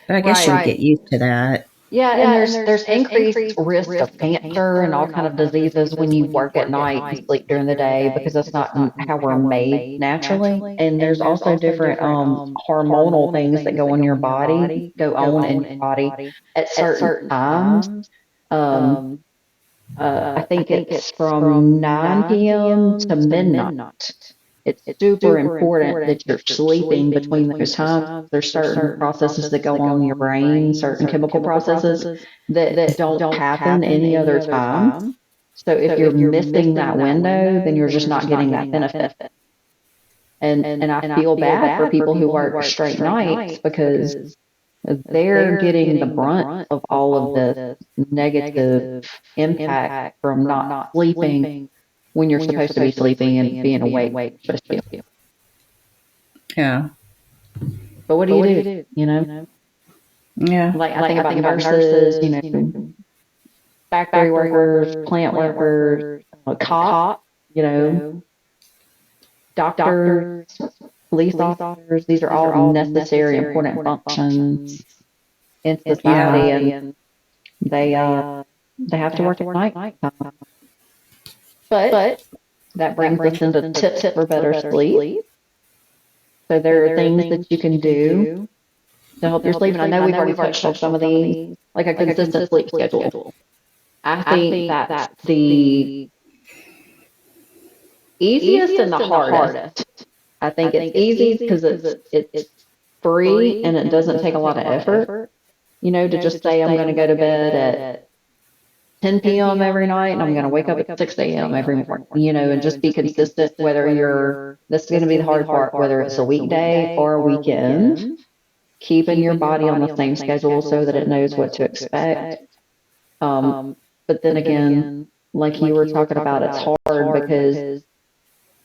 but I guess you'll get used to that. Yeah, and there's increased risk of cancer and all kind of diseases when you work at night and sleep during the day because that's not how we're made naturally. And there's also different hormonal things that go on your body, go on in your body at certain times. I think it's from 9 p.m. to midnight. It's super important that you're sleeping between those times. There's certain processes that go on in your brain, certain chemical processes that don't happen any other time. So if you're missing that window, then you're just not getting that benefit. And I feel bad for people who work straight nights because they're getting the brunt of all of the negative impact from not sleeping when you're supposed to be sleeping and being awake. Yeah. But what do you do? Yeah. Like I think about nurses, factory workers, plant workers, cops, doctors, police officers. These are all necessary, important functions in society, and they have to work at night. But that brings us into tips for better sleep. So there are things that you can do to help your sleep. And I know we've already touched on some of these, like a consistent sleep schedule. I think that's the easiest and the hardest. I think it's easy because it's free and it doesn't take a lot of effort. To just say I'm going to go to bed at 10 p.m. every night, and I'm going to wake up at 6 a.m. every morning, and just be consistent, whether this is going to be the hard part, whether it's a weekday or a weekend, keeping your body on the same schedule so that it knows what to expect. But then again, like you were talking about, it's hard because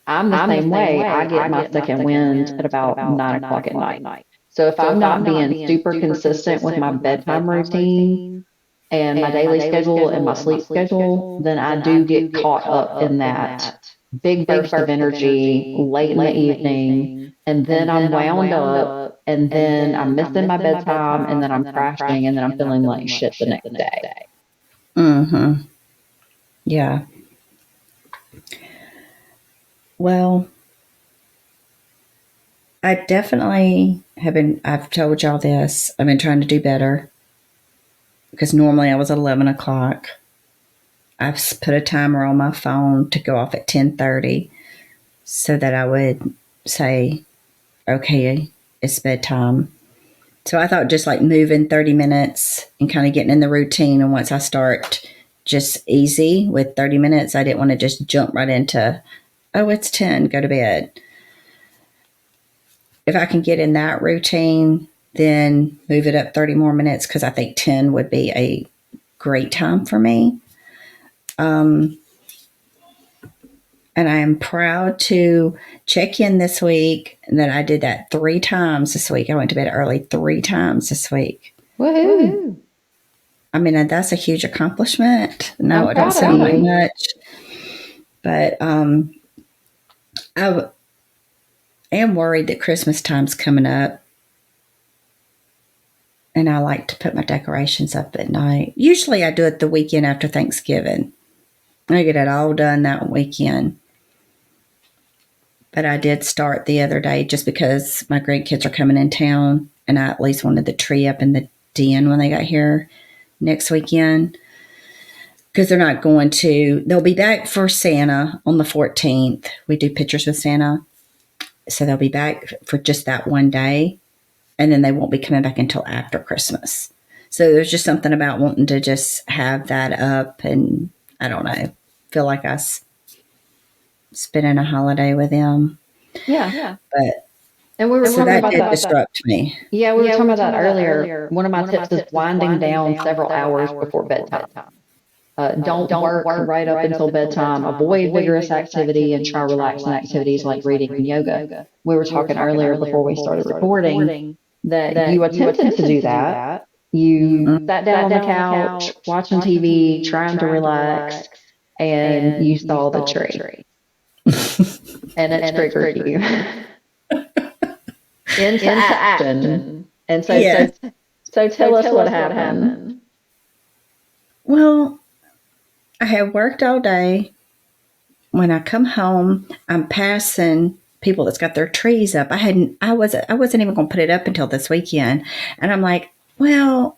I'm the same way. I get my second wind at about 9 o'clock at night. So if I'm not being super consistent with my bedtime routine and my daily schedule and my sleep schedule, then I do get caught up in that big burst of energy late in the evening. And then I'm wound up, and then I'm missing my bedtime, and then I'm crashing, and then I'm feeling like shit the next day. Mm-hmm. Yeah. Well, I definitely I've told y'all this. I've been trying to do better because normally I was at 11 o'clock. I've put a timer on my phone to go off at 10:30 so that I would say, okay, it's bedtime. So I thought just like moving 30 minutes and kind of getting in the routine. And once I start just easy with 30 minutes, I didn't want to just jump right into, oh, it's 10, go to bed. If I can get in that routine, then move it up 30 more minutes because I think 10 would be a great time for me. And I am proud to check in this week that I did that 3 times this week. I went to bed early 3 times this week. Woohoo! I mean, that's a huge accomplishment. No, I'm it doesn't proud seem of like you. much. But I am worried that Christmas time's coming up. And I like to put my decorations up at night. Usually I do it the weekend after Thanksgiving. I get it all done that weekend. But I did start the other day just because my grandkids are coming in town, and I at least wanted the tree up in the den when they got here next weekend. Because they'll be back for Santa on the 14th. We do pictures with Santa. So they'll be back for just that one day. And then they won't be coming back until after Christmas. So there's just something about wanting to just have that up, and I don't know, feel like spending a holiday with them. Yeah. But And we were so talking that about did that. disrupt me. Yeah, we were talking about that earlier. One of my tips is winding down several hours before bedtime. Don't work right up until bedtime. Avoid vigorous activity and try relaxing activities like reading and yoga. We were talking earlier before we started recording that you attempted to do that. You Mm. sat down on the couch, watching TV, trying to relax, and you saw the tree. And it triggered you into action. And so, Yes. so tell us what happened. Well, I have worked all day. When I come home, I'm passing people that's got their trees up. I wasn't even going to put it up until this weekend, and I'm like, well,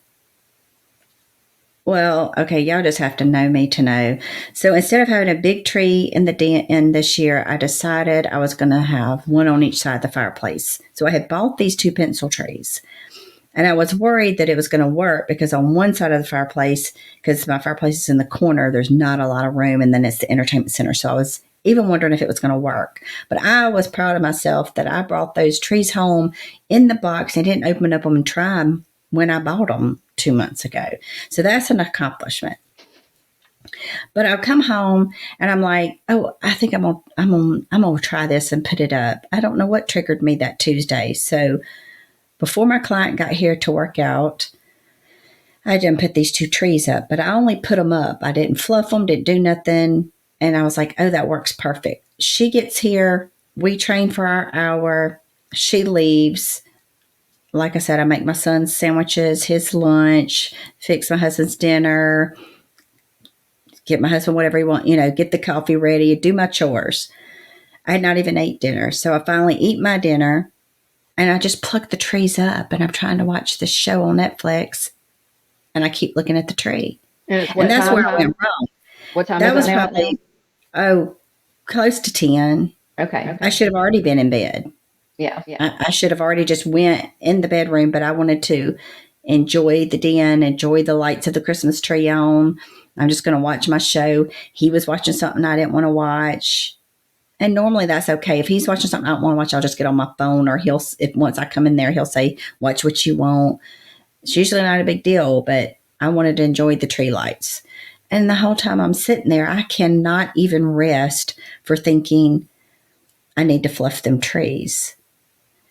okay, y'all just have to know me to know. So instead of having a big tree in the den this year, I decided I was going to have one on each side of the fireplace. So I had bought these 2 pencil trees. And I was worried that it was going to work because on one side of the fireplace, because my fireplace is in the corner, there's not a lot of room, and then it's the entertainment center. So I was even wondering if it was going to work. But I was proud of myself that I brought those trees home in the box and didn't open up them and try them when I bought them 2 months ago. So that's an accomplishment. But I'll come home and I'm like, oh, I think I'm gonna try this and put it up. I don't know what triggered me that Tuesday. So before my client got here to work out, I didn't put these 2 trees up, but I only put them up. I didn't fluff them, didn't do nothing. And I was like, oh, that works perfect. She gets here. We train for our hour. She leaves. Like I said, I make my son's sandwiches, his lunch, fix my husband's dinner, get my husband whatever he wants, get the coffee ready, do my chores. I had not even ate dinner. So I finally eat my dinner. And I just pluck the trees up, and I'm trying to watch this show on Netflix, and I keep looking at the tree. And And that's where I went wrong. What time That is was it now? probably, close to 10. Okay. I should have already been in bed. Yeah. I should have already just went in the bedroom, but I wanted to enjoy the den, enjoy the lights of the Christmas tree on, I'm just going to watch my show. He was watching something I didn't want to watch. And normally that's okay. If he's watching something I don't want to watch, I'll just get on my phone, or if once I come in there, he'll say, watch what you want. It's usually not a big deal, but I wanted to enjoy the tree lights. And the whole time I'm sitting there, I cannot even rest for thinking I need to fluff them trees.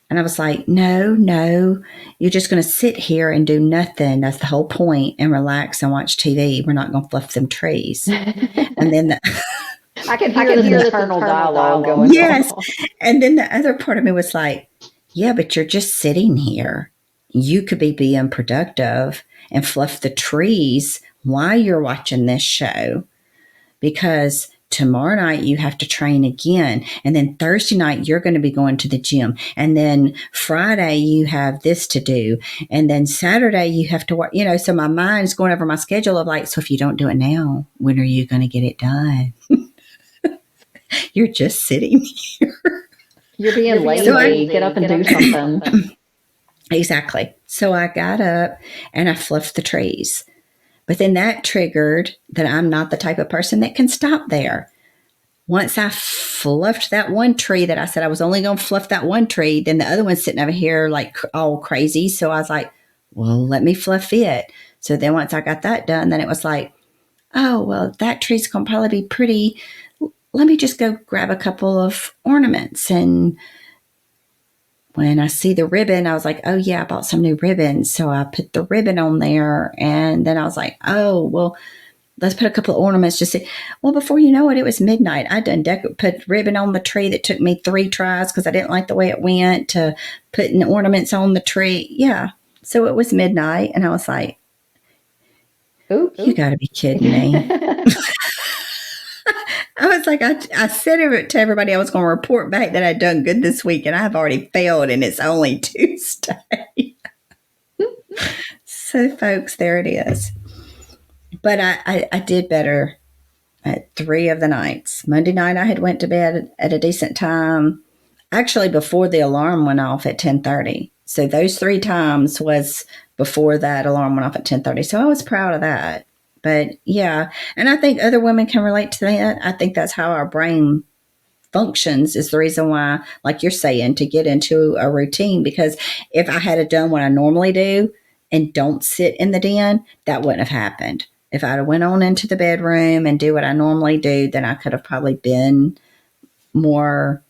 And I was like, no, no, you're just going to sit here and do nothing. That's the whole point, and relax and watch TV. We're not going to fluff them trees. And then I can hear this internal dialogue going yes. on. And then the other part of me was like, yeah, but you're just sitting here. You could be being productive and fluff the trees while you're watching this show, because tomorrow night you have to train again. And then Thursday night you're going to be going to the gym. And then Friday you have this to do. And then Saturday you have to work, so my mind's going over my schedule of like, so if you don't do it now, when are you going to get it done? You're just sitting here. You're being lazy. Get up and do something. Exactly. So I got up and I fluffed the trees. But then that triggered that I'm not the type of person that can stop there. Once I fluffed that one tree that I said I was only going to fluff that one tree, then the other one's sitting over here like all crazy. So I was like, well, let me fluff it. So then once I got that done, then it was like, oh, well, that tree's going to probably be pretty. Let me just go grab a couple of ornaments. And when I see the ribbon, I was like, oh, yeah, I bought some new ribbons. So I put the ribbon on there. And then I was like, oh, well, let's put a couple of ornaments. Just say, well, before you know it, it was midnight. I done put ribbon on the tree that took me 3 tries because I didn't like the way it went, to putting ornaments on the tree. Yeah. So it was midnight. And I was like, oops, you got to be kidding me. I was like, I said it to everybody I was going to report back that I'd done good this week, and I've already failed, and it's only Tuesday. So, folks, there it is. But I did better at 3 of the nights. Monday night, I had went to bed at a decent time, actually before the alarm went off at 10:30. So those 3 times was before that alarm went off at 10:30. So I was proud of that. But yeah, and I think other women can relate to that. I think that's how our brain functions, is the reason why, like you're saying, to get into a routine. Because if I had done what I normally do and don't sit in the den, that wouldn't have happened. If I'd have went on into the bedroom and do what I normally do, then I could have probably been more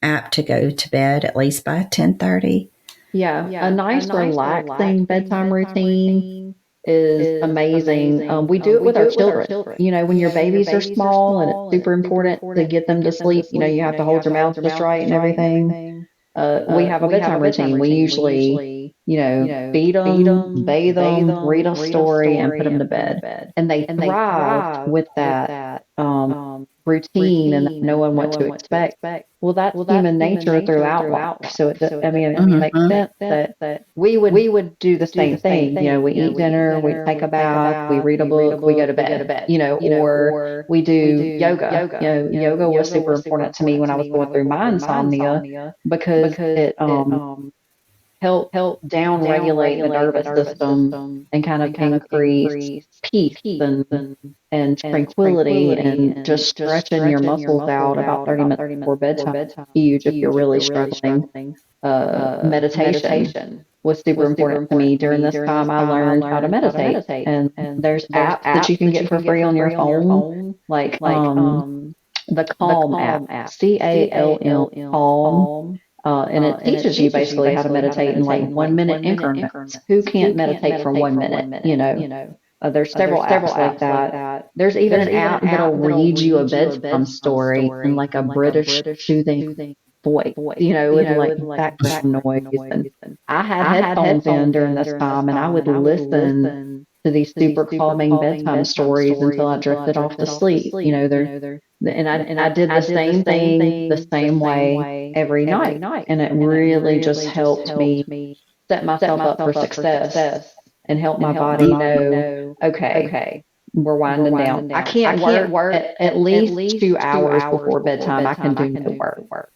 apt to go to bed at least by 10:30. Yeah, a nice relaxing bedtime routine is amazing. We do it with our children. When your babies are small and it's super important to get them to sleep, you have to hold your mouth just right and everything. We have a bedtime routine. We usually, feed them, bathe them, read a story, and put them to bed. And they thrive with that routine and knowing what to expect. Well, that's human nature throughout life. So it makes sense that we would do the same thing. We eat dinner, we take a bath, we read a book, we go to bed. Or we do yoga. Yoga was super important to me when I was going through my insomnia, because it help down regulate the nervous system and kind of increase peace and tranquility, and just stretching your muscles out about 30 minutes before bedtime. Huge if you're really struggling. Meditation was super important to me. During this time, I learned how to meditate, and there's apps that you can get for free on your phone, like the Calm app, CALM, Calm. And it teaches you basically how to meditate in like 1 minute increments. Who can't meditate for 1 minute? There's several apps like that. There's even an app that'll read you a bedtime story in like a British soothing voice, with like background noise. And I had headphones in during this time, and I would listen to these super calming bedtime stories until I drifted off to sleep. And I did the same thing the same way every night. And it really just helped me set myself up for success and help my body know, okay, we're winding down. I can't work at least 2 hours before bedtime. I can do no work.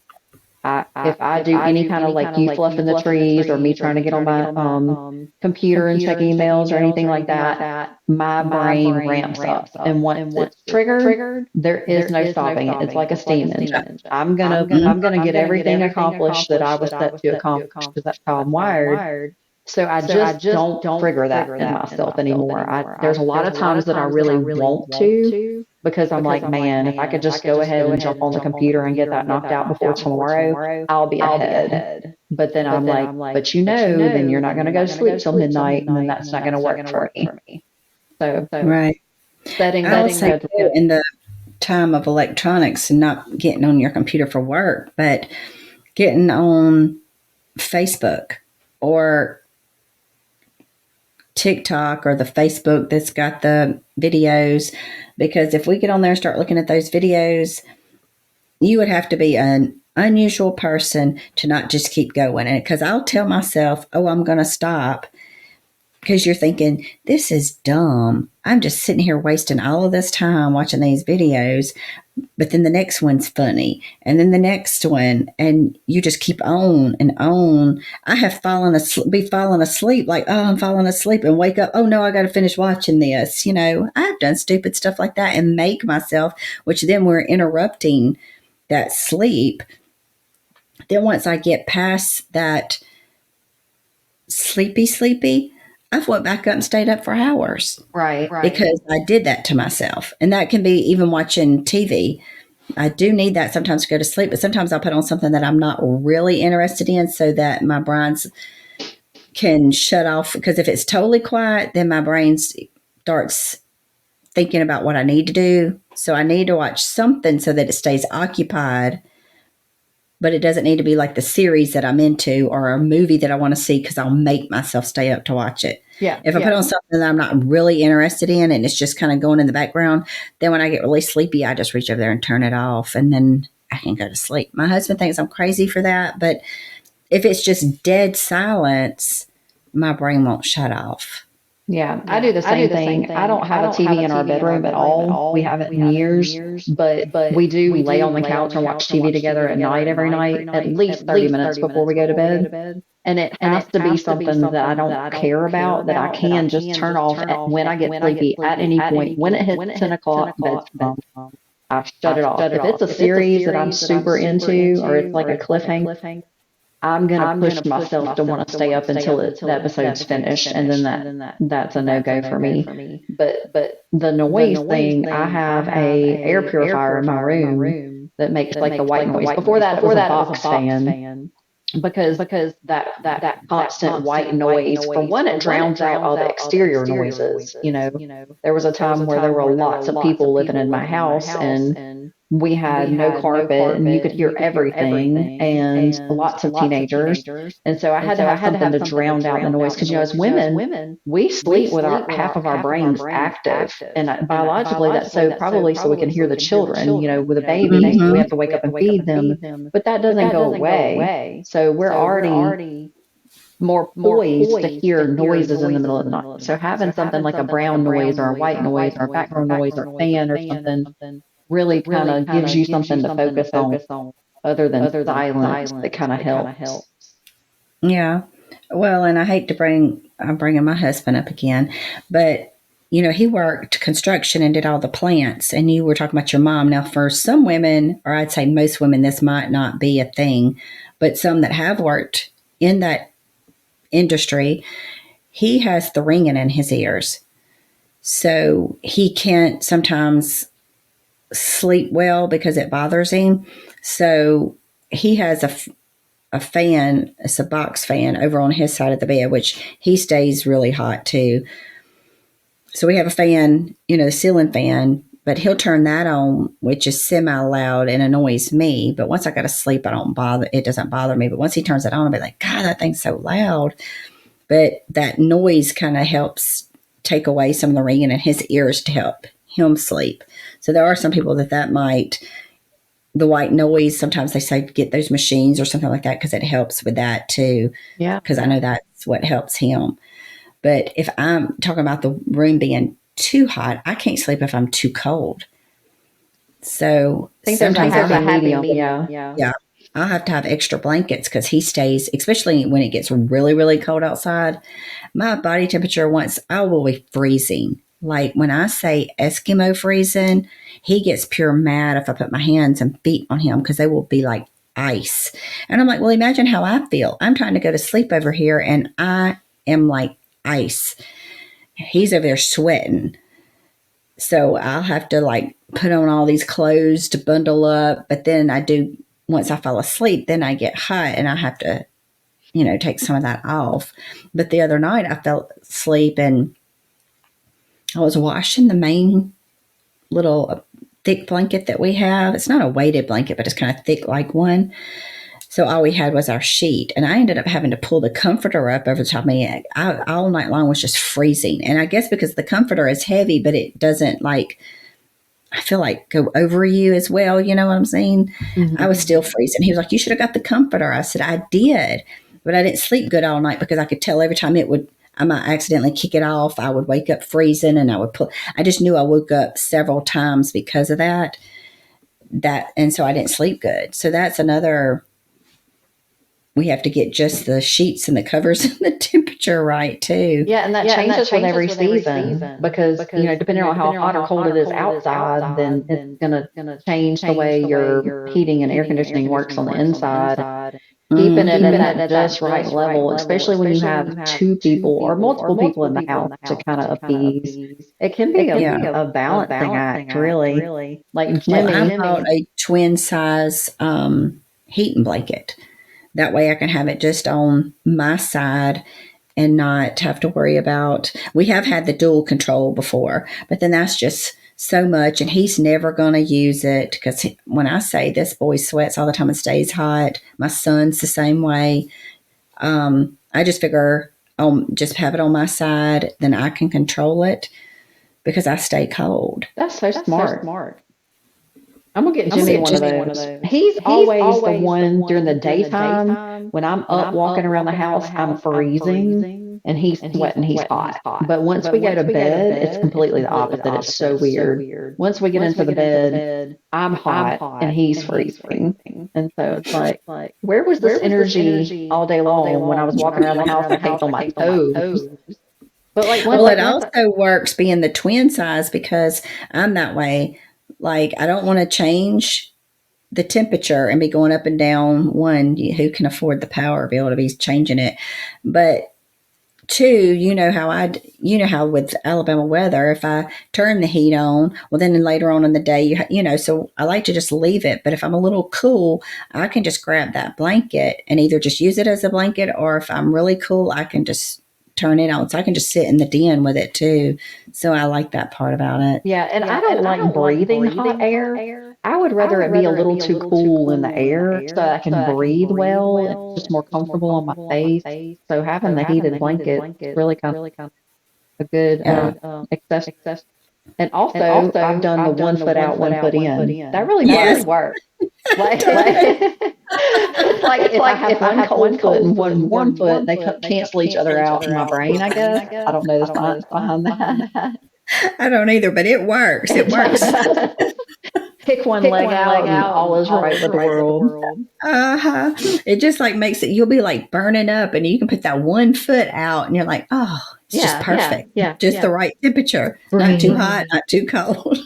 If I do any kind of like you fluffing the trees or me trying to get on my computer and check emails or anything like that, my brain ramps up. And once it's triggered, there is no stopping it. It's like a steam engine. I'm gonna get everything accomplished that I was set to accomplish because that's how I'm wired. So I just don't trigger that in myself anymore. There's a lot of times that I really want to because I'm like, man, if I could just go ahead and jump on the computer and get that knocked out before tomorrow, I'll be ahead. But then I'm like, but then you're not going to go to sleep till midnight, and then that's not going to work for me. So Right. I'll say too, in the time of electronics and not getting on your computer for work, but getting on Facebook or TikTok or the Facebook that's got the videos. Because if we get on there and start looking at those videos, you would have to be an unusual person to not just keep going. And because I'll tell myself, oh, I'm going to stop, because you're thinking, this is dumb. I'm just sitting here wasting all of this time watching these videos. But then the next one's funny. And then the next one. And you just keep on and on. I have fallen asleep, like, oh, I'm falling asleep, and wake up. Oh, no, I got to finish watching this. I've done stupid stuff like that and make myself, which then we're interrupting that sleep. Then once I get past that sleepy, I've went back up and stayed up for hours. Right. Because I did that to myself. And that can be even watching TV. I do need that sometimes to go to sleep, but sometimes I'll put on something that I'm not really interested in so that my brain can shut off. Because if it's totally quiet, then my brain starts thinking about what I need to do. So I need to watch something so that it stays occupied. But it doesn't need to be like the series that I'm into or a movie that I want to see, because I'll make myself stay up to watch it. Yeah. If I put on something that I'm not really interested in and it's just kind of going in the background, then when I get really sleepy, I just reach over there and turn it off, and then I can go to sleep. My husband thinks I'm crazy for that, but if it's just dead silence, my brain won't shut off. Yeah, I do the same thing. I don't have a TV in our bedroom at all. We haven't in years, but we do lay on the couch and watch TV together at night every night, at least 30 minutes before we go to bed. And it has to be something that I don't care about, that I can just turn off when I get sleepy at any point. When it hits 10 o'clock bedtime, I shut it off. If it's a series that I'm super into, or it's like a cliffhanger, I'm gonna push myself to want to stay up until the episode's finished, and then that's a no go for me. But the noise thing, I have a air purifier in my room that makes like the white noise. Before that, it was a box fan. Because that constant white noise, for one, it drowns out all the exterior noises. There was a time where there were lots of people living in my house, and we had no carpet, and you could hear everything, and lots of teenagers. And so I had to have something to drown out the noise, because as women, we sleep with half of our brains active, and biologically that's probably so we can hear the children. With a baby, Mhm. we have to wake up and feed them, but that doesn't go away. So we're already more poised to hear noises in the middle of the night. So having something like a brown noise or a white noise or a background noise or a fan or something really kind of gives you something to focus on other than silence. That kind of helps. Yeah. Well, and I hate to I'm bringing my husband up again, but he worked construction and did all the plants, and you were talking about your mom. Now, for some women, or I'd say most women, this might not be a thing, but some that have worked in that industry, he has the ringing in his ears. So he can't sometimes sleep well because it bothers him. So he has a fan, it's a box fan over on his side of the bed, which he stays really hot too. So we have a fan, the ceiling fan, but he'll turn that on, which is semi loud and annoys me. But once I go to sleep, it doesn't bother me. But once he turns it on, I'll be like, God, that thing's so loud. But that noise kind of helps take away some of the ringing in his ears to help him sleep. So there are some people the white noise, sometimes they say get those machines or something like that, because it helps with that too. Yeah. Because I know that's what helps him. But if I'm talking about the room being too hot, I can't sleep if I'm too cold. So I think there's a happy medium. Yeah. I'll have to have extra blankets because he stays, especially when it gets really, really cold outside. My body temperature once I will be freezing. Like when I say Eskimo freezing, he gets pure mad if I put my hands and feet on him because they will be like ice. And I'm like, well, imagine how I feel. I'm trying to go to sleep over here and I am like ice. He's over there sweating. So I'll have to like put on all these clothes to bundle up. But then I do, once I fall asleep, then I get hot and I have to, take some of that off. But the other night I fell asleep and I was washing the main little thick blanket that we have. It's not a weighted blanket, but it's kind of thick like one. So all we had was our sheet, and I ended up having to pull the comforter up over the top of me. All night long was just freezing, and I guess because the comforter is heavy, but it doesn't like I feel like go over you as well. You know what I'm saying? I was Mm-hmm. still freezing. He was like, "You should have got the comforter." I said, "I did, but I didn't sleep good all night because I could tell every time I might accidentally kick it off. I would wake up freezing, and I would pull. I just knew I woke up several times because of that. And so I didn't sleep good. So that's another. We have to get just the sheets and the covers and the temperature right too. Yeah, and that changes with every season because, depending on how hot or cold it is outside, then it's gonna change the way your heating and air conditioning works on the inside. Keeping it at that just right level, especially when you have two people or multiple people in the house to kind of appease, it can be Yeah. a balancing act, really. Like Well, I Jimmy, bought a twin size heating blanket. That way I can have it just on my side and not have to worry about. We have had the dual control before, but then that's just so much, and he's never going to use it because when I say this boy sweats all the time and stays hot, my son's the same way. I just figure just have it on my side, then I can control it because I stay cold. that's so smart. I'm gonna get Jimmy one of those. He's always the one during the daytime when I'm up walking around the house, I'm freezing and he's sweating, he's hot. But once we go to bed, it's completely the opposite. It's so weird. Once we get into the bed, I'm hot and he's freezing. And so it's like, where was this energy all day long when I was walking around the house? I can't feel my toes. But like Well, once it also works being the twin size because I'm that way. Like, I don't want to change the temperature and be going up and down. One, who can afford the power, be able to be changing it. But two, you know how with Alabama weather, if I turn the heat on, well, then later on in the day, so I like to just leave it. But if I'm a little cool, I can just grab that blanket and either just use it as a blanket, or if I'm really cool, I can just turn it on. So I can just sit in the den with it too. So I like that part about it. Yeah, and I don't like breathing hot air. I would rather it be a little too cool in the air so I can breathe well and it's just more comfortable on my face. So having the heated blanket is really kind of a good Yeah. access. And also, I've done the 1 foot out, 1 foot in. That really Yes. works. Like, it's like if I have one cold foot and one warm foot, they cancel each other out in my brain, I guess. I don't know the science behind that. I don't either, but it works. It It works. does. Pick one leg out and all is right with the world. Uh-huh. It just like makes it, you'll be like burning up and you can put that 1 foot out and you're like, oh, it's just perfect. Just the right temperature. Not too hot, not too cold.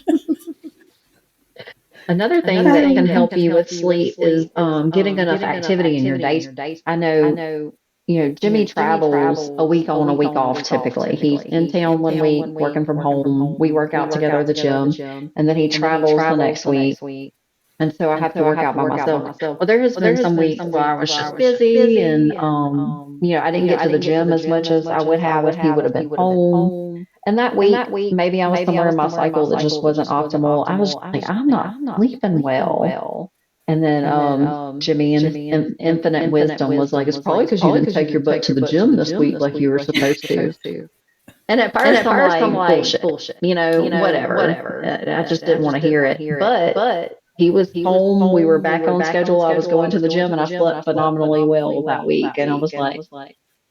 Another thing that can help you with sleep is getting enough activity in your days. I know, Jimmy travels a week on, a week off typically. He's in town 1 week, working from home. We work out together at the gym, and then he travels the next week. And so I have to work out by myself. Well, there has been some weeks where I was just busy and, I didn't get to the gym as much as I would have if he would have been home. And that week, maybe I was somewhere in my cycle that just wasn't optimal. I was like, I'm not sleeping well. And then Jimmy in infinite wisdom was like, it's probably because you didn't take your butt to the gym this week like you were supposed to. And at first I'm like, bullshit, whatever. I just didn't want to hear it. But he was home. We were back on schedule. I was going to the gym and I slept phenomenally well that week. And I was like,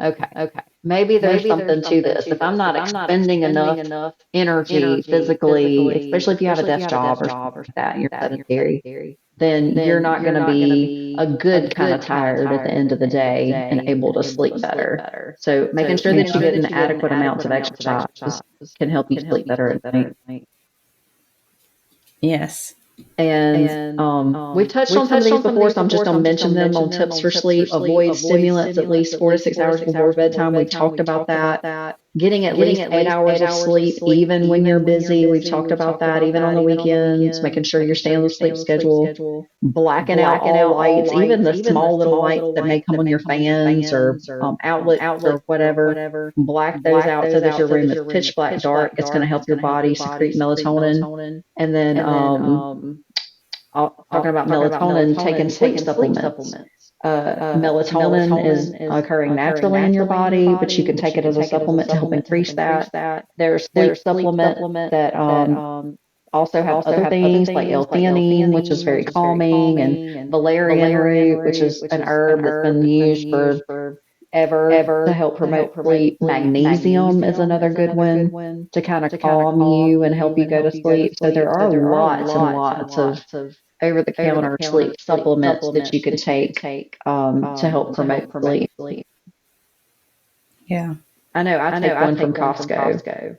Okay. Maybe there's something to this. If I'm not expending enough energy physically, especially if you have a desk job or something like that, and you're sedentary, then you're not going to be a good kind of tired at the end of the day and able to sleep better. So making sure that you get an adequate amounts of exercise can help you sleep better at night. Yes. And we've touched on some of these before, so I'm just going to mention them on tips for sleep. Avoid stimulants at least 4 to 6 hours before bedtime. We talked about that. Getting at least 8 hours of sleep, even when you're busy. We've talked about that, even on the weekends, making sure you're staying on the sleep schedule. Blacking out all lights, even the small little lights that may come on your fans or outlets or whatever. Black those out so that your room is pitch black dark. It's going to help your body secrete melatonin. And then, talking about melatonin, taking sleep supplements. Melatonin is occurring naturally in your body, but you can take it as a supplement to help increase that. There's sleep supplements that also have other things like L-theanine, which is very calming, and valerian root, which is an herb that's been used for ever to help promote sleep. Magnesium is another good one to kind of calm you and help you go to sleep. So there are lots and lots of over the counter sleep supplements that you can take to help promote sleep. Yeah. I know I take one from Costco.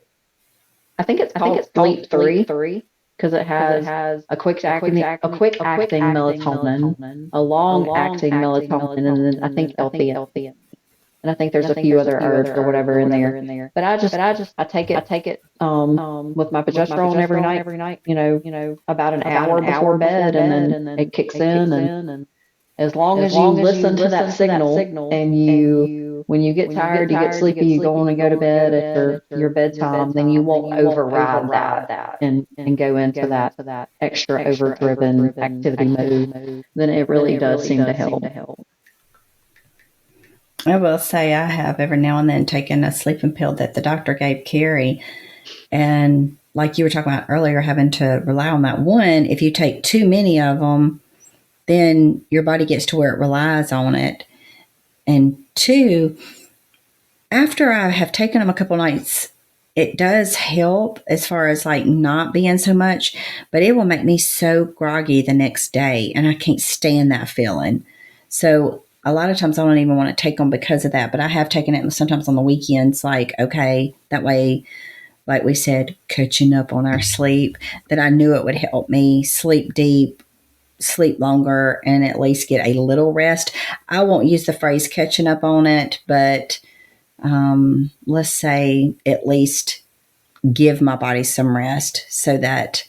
I think it's called Sleep 3 because it has a quick acting melatonin, a long acting melatonin, and then I think L-theanine. And I think there's a few other herbs or whatever in there. But I take it with my progesterone every night, about an hour before bed, and then it kicks in. And as long as you listen to that signal and when you get tired, you get sleepy, you go on and go to bed at your bedtime, then you won't override that and go into that extra overdriven activity mode. Then it really does seem to help. I will say I have every now and then taken a sleeping pill that the doctor gave Carrie. And like you were talking about earlier, having to rely on that one, if you take too many of them, then your body gets to where it relies on it. And two, after I have taken them a couple nights, it does help as far as like not being so much, but it will make me so groggy the next day. And I can't stand that feeling. So a lot of times I don't even want to take them because of that, but I have taken it sometimes on the weekends, like, okay, that way, like we said, catching up on our sleep, that I knew it would help me sleep deep, sleep longer, and at least get a little rest. I won't use the phrase catching up on it, but let's say at least give my body some rest so that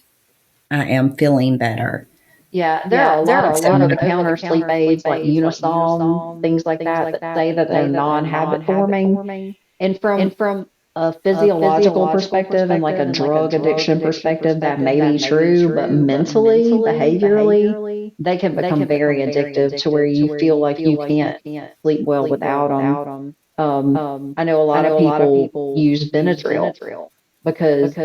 I am feeling better. Yeah, there are a lot of over-the-counter sleep aids like Unisom, things like that say that they're non-habit forming. And from a physiological perspective and like a drug addiction perspective, that may be true, but mentally, behaviorally, they can become very addictive to where you feel like you can't sleep well without them. I know a lot of people use Benadryl because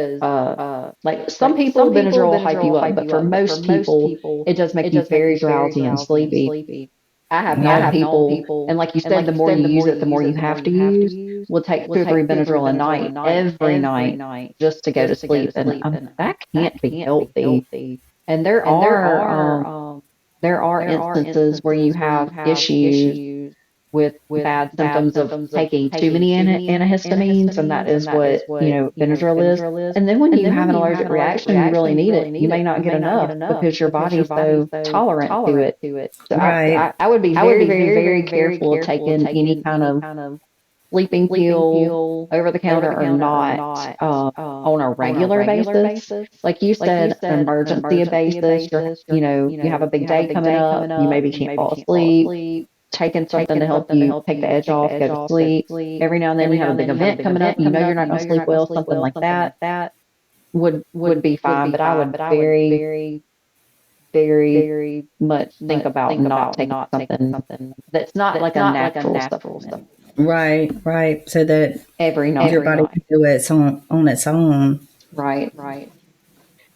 like some people Benadryl will hype you up, but for most people it does make you very drowsy and sleepy. I have known people, and like you said, the more you use it, the more you have to use. Will take 2 or 3 Benadryl a night, every night, just to go to sleep, and that can't be healthy. And there are instances where you have issues with bad symptoms of taking too many antihistamines, and that is what Benadryl is. And then when you have an allergic reaction, you really need it. You may not get enough because your body's so tolerant to it. So Right. I would be very careful of taking any kind of sleeping pill over the counter or not on a regular basis. Like you said, emergency basis. You have a big day coming up. You maybe can't fall asleep. Taking something to help you take the edge off, go to sleep. Every now and then you have a big event coming up. You're not going to sleep well. Something like that would be fine. But I would very much think about not taking something that's not like a natural supplement. Right. So that Every night. your body can do it on its own. Right.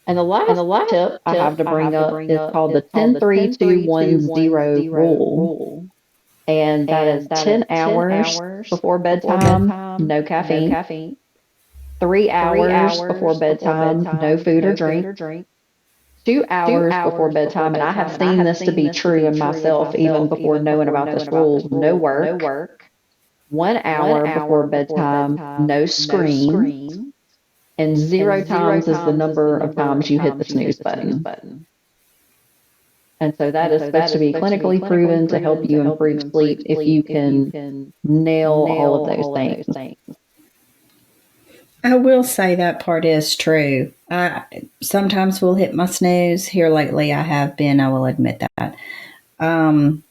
And the last tip I have to bring up is called the 10-3-2-1-0 rule. and that is 10 hours before bedtime, no caffeine. 3 hours before bedtime, no food or drink. 2 hours before bedtime, and I have seen this to be true in myself even before knowing about this rule, no work. 1 hour before bedtime, no screen. And 0 times is the number of times you hit the snooze button. And so that is supposed to be clinically proven to help you improve sleep if you can nail all of those things. I will say that part is true. I sometimes will hit my snooze. Here lately, I have been. I will admit that. Um,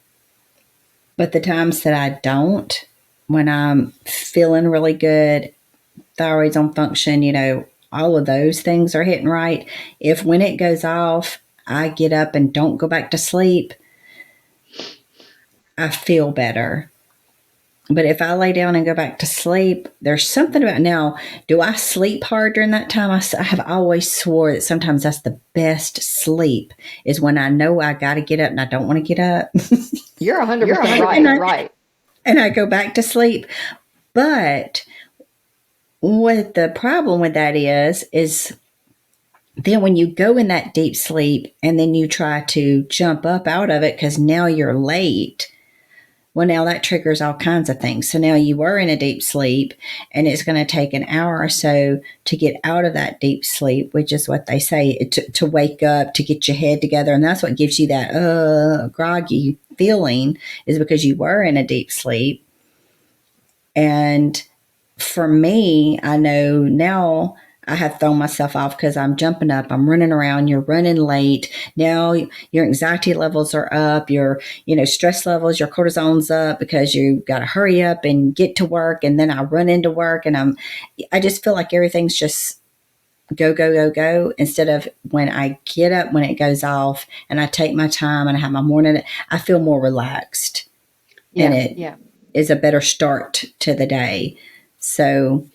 but the times that I don't, when I'm feeling really good, thyroid's on function, all of those things are hitting right. If when it goes off, I get up and don't go back to sleep, I feel better. But if I lay down and go back to sleep, there's something about now. Do I sleep hard during that time? I have always swore that sometimes that's the best sleep is when I know I got to get up and I don't want to get up. You're 100% right. And I go back to sleep. But what the problem with that is then when you go in that deep sleep and then you try to jump up out of it because now you're late. Well, now that triggers all kinds of things. So now you were in a deep sleep and it's going to take an hour or so to get out of that deep sleep, which is what they say to wake up, to get your head together. And that's what gives you that groggy feeling is because you were in a deep sleep. And for me, I know now I have thrown myself off because I'm jumping up, I'm running around, you're running late. Now your anxiety levels are up, your stress levels, your cortisol's up because you got to hurry up and get to work. And then I run into work and I just feel like everything's just go, go, go, go. Instead of when I get up, when it goes off and I take my time and I have my morning, I feel more relaxed. And it is a better start to the day. So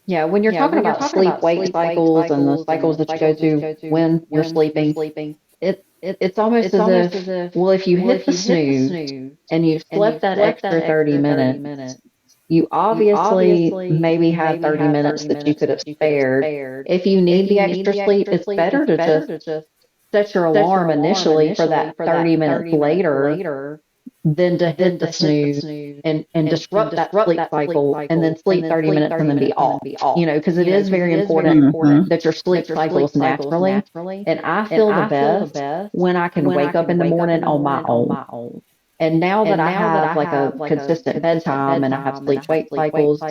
yeah, when you're talking about sleep wake cycles and the cycles that you go through when you're sleeping, it's almost as if, well, if you hit the snooze and you slept that extra 30 minutes, you obviously maybe had 30 minutes that you could have spared. If you need the extra sleep, it's better to just set your alarm initially for that 30 minutes later than to hit the snooze and disrupt that sleep cycle and then sleep 30 minutes and then be off. Because it is very important that your sleep cycles naturally. And I feel the best when I can wake up in the morning on my own. And now that I have like a consistent bedtime and I have sleep wake cycles,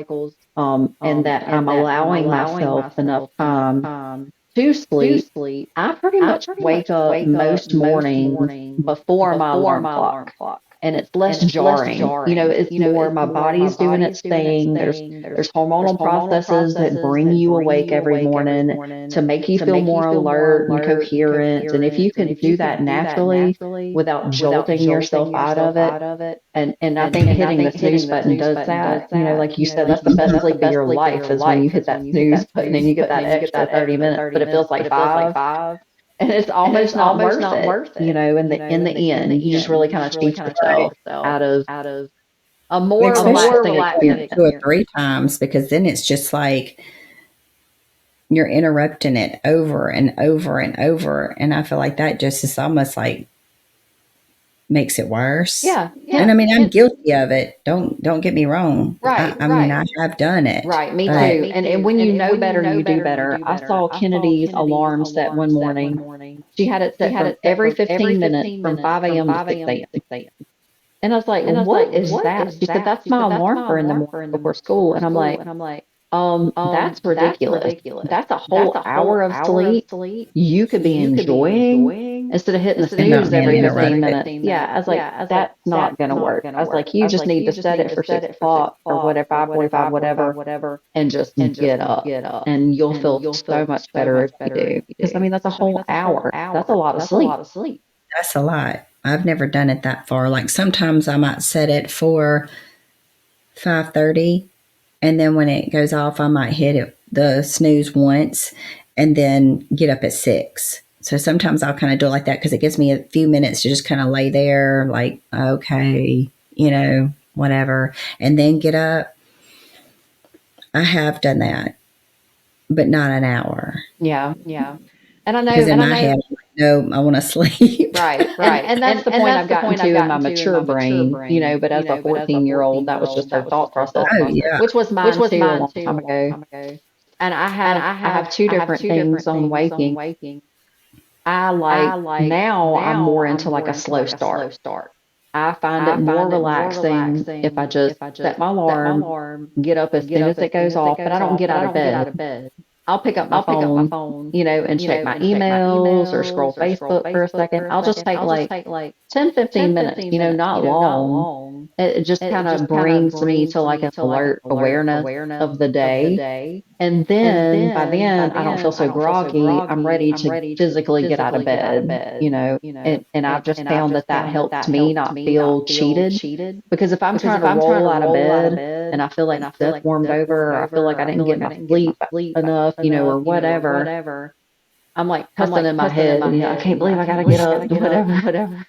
and that I'm allowing myself enough time to sleep, I pretty much wake up most mornings before my alarm clock. And it's less jarring. It's more my body's doing its thing. There's hormonal processes that bring you awake every morning to make you feel more alert and coherent. And if you can do that naturally without jolting yourself out of it, and I think hitting the snooze button does that. Like you said, that's the best sleep of your life is when you hit that snooze button and you get that extra 30 minutes, but it feels like 5. And it's almost not worth it, in the end. You just really kind of cheat yourself out of a more especially relaxing experience 2 or 3 times because then it's just like you're interrupting it over and over and over. And I feel like that just is almost like makes it worse. Yeah. And I mean, I'm guilty of it. Don't get me wrong. Right. I mean, I have done it. Right. Me too. And when you know better, you do better. I saw Kennedy's alarm set one morning. She had it set for every 15 minutes from 5 a.m. to 6 a.m. And I was like, what is that? She said, that's my alarm for in the morning before school. And I'm like, that's ridiculous. That's a whole hour of sleep you could be enjoying instead of hitting the snooze every 15 minutes. Yeah, I was like, that's not going to work. I was like, you just need to set it for 6 o'clock or whatever, 5:45, whatever, and just get up. And you'll feel so much better if you do. Because, I mean, that's a whole hour. That's a lot of sleep. That's a lot. I've never done it that far. Like sometimes I might set it for 5:30, and then when it goes off, I might hit it the snooze once, and then get up at 6. So sometimes I'll kind of do it like that because it gives me a few minutes to just kind of lay there, like okay, whatever, and then get up. I have done that, but not an hour. Yeah. And I know, Because in my head, I'm like, no, I want to sleep. right. And that's the point I've gotten to in my mature brain, but as a 14-year-old, that was just her thought process, Oh, yeah. which was mine too a long time ago. And I have two different things on waking. I like now I'm more into like a slow start. I find it more relaxing if I just set my alarm, get up as soon as it goes off, but I don't get out of bed. I'll pick up my phone, and check my emails or scroll Facebook for a second. I'll just take like 10, 15 minutes, not long. It just kind of brings me to like an alert awareness of the day. And then by then, I don't feel so groggy. I'm ready to physically get out of bed, and I've just found that that helps me not feel cheated. Because if I'm trying to roll out of bed and I feel like stuff warmed over, or I feel like I didn't get my sleep enough, or whatever, I'm like cussing in my head, I can't believe I got to get up, whatever.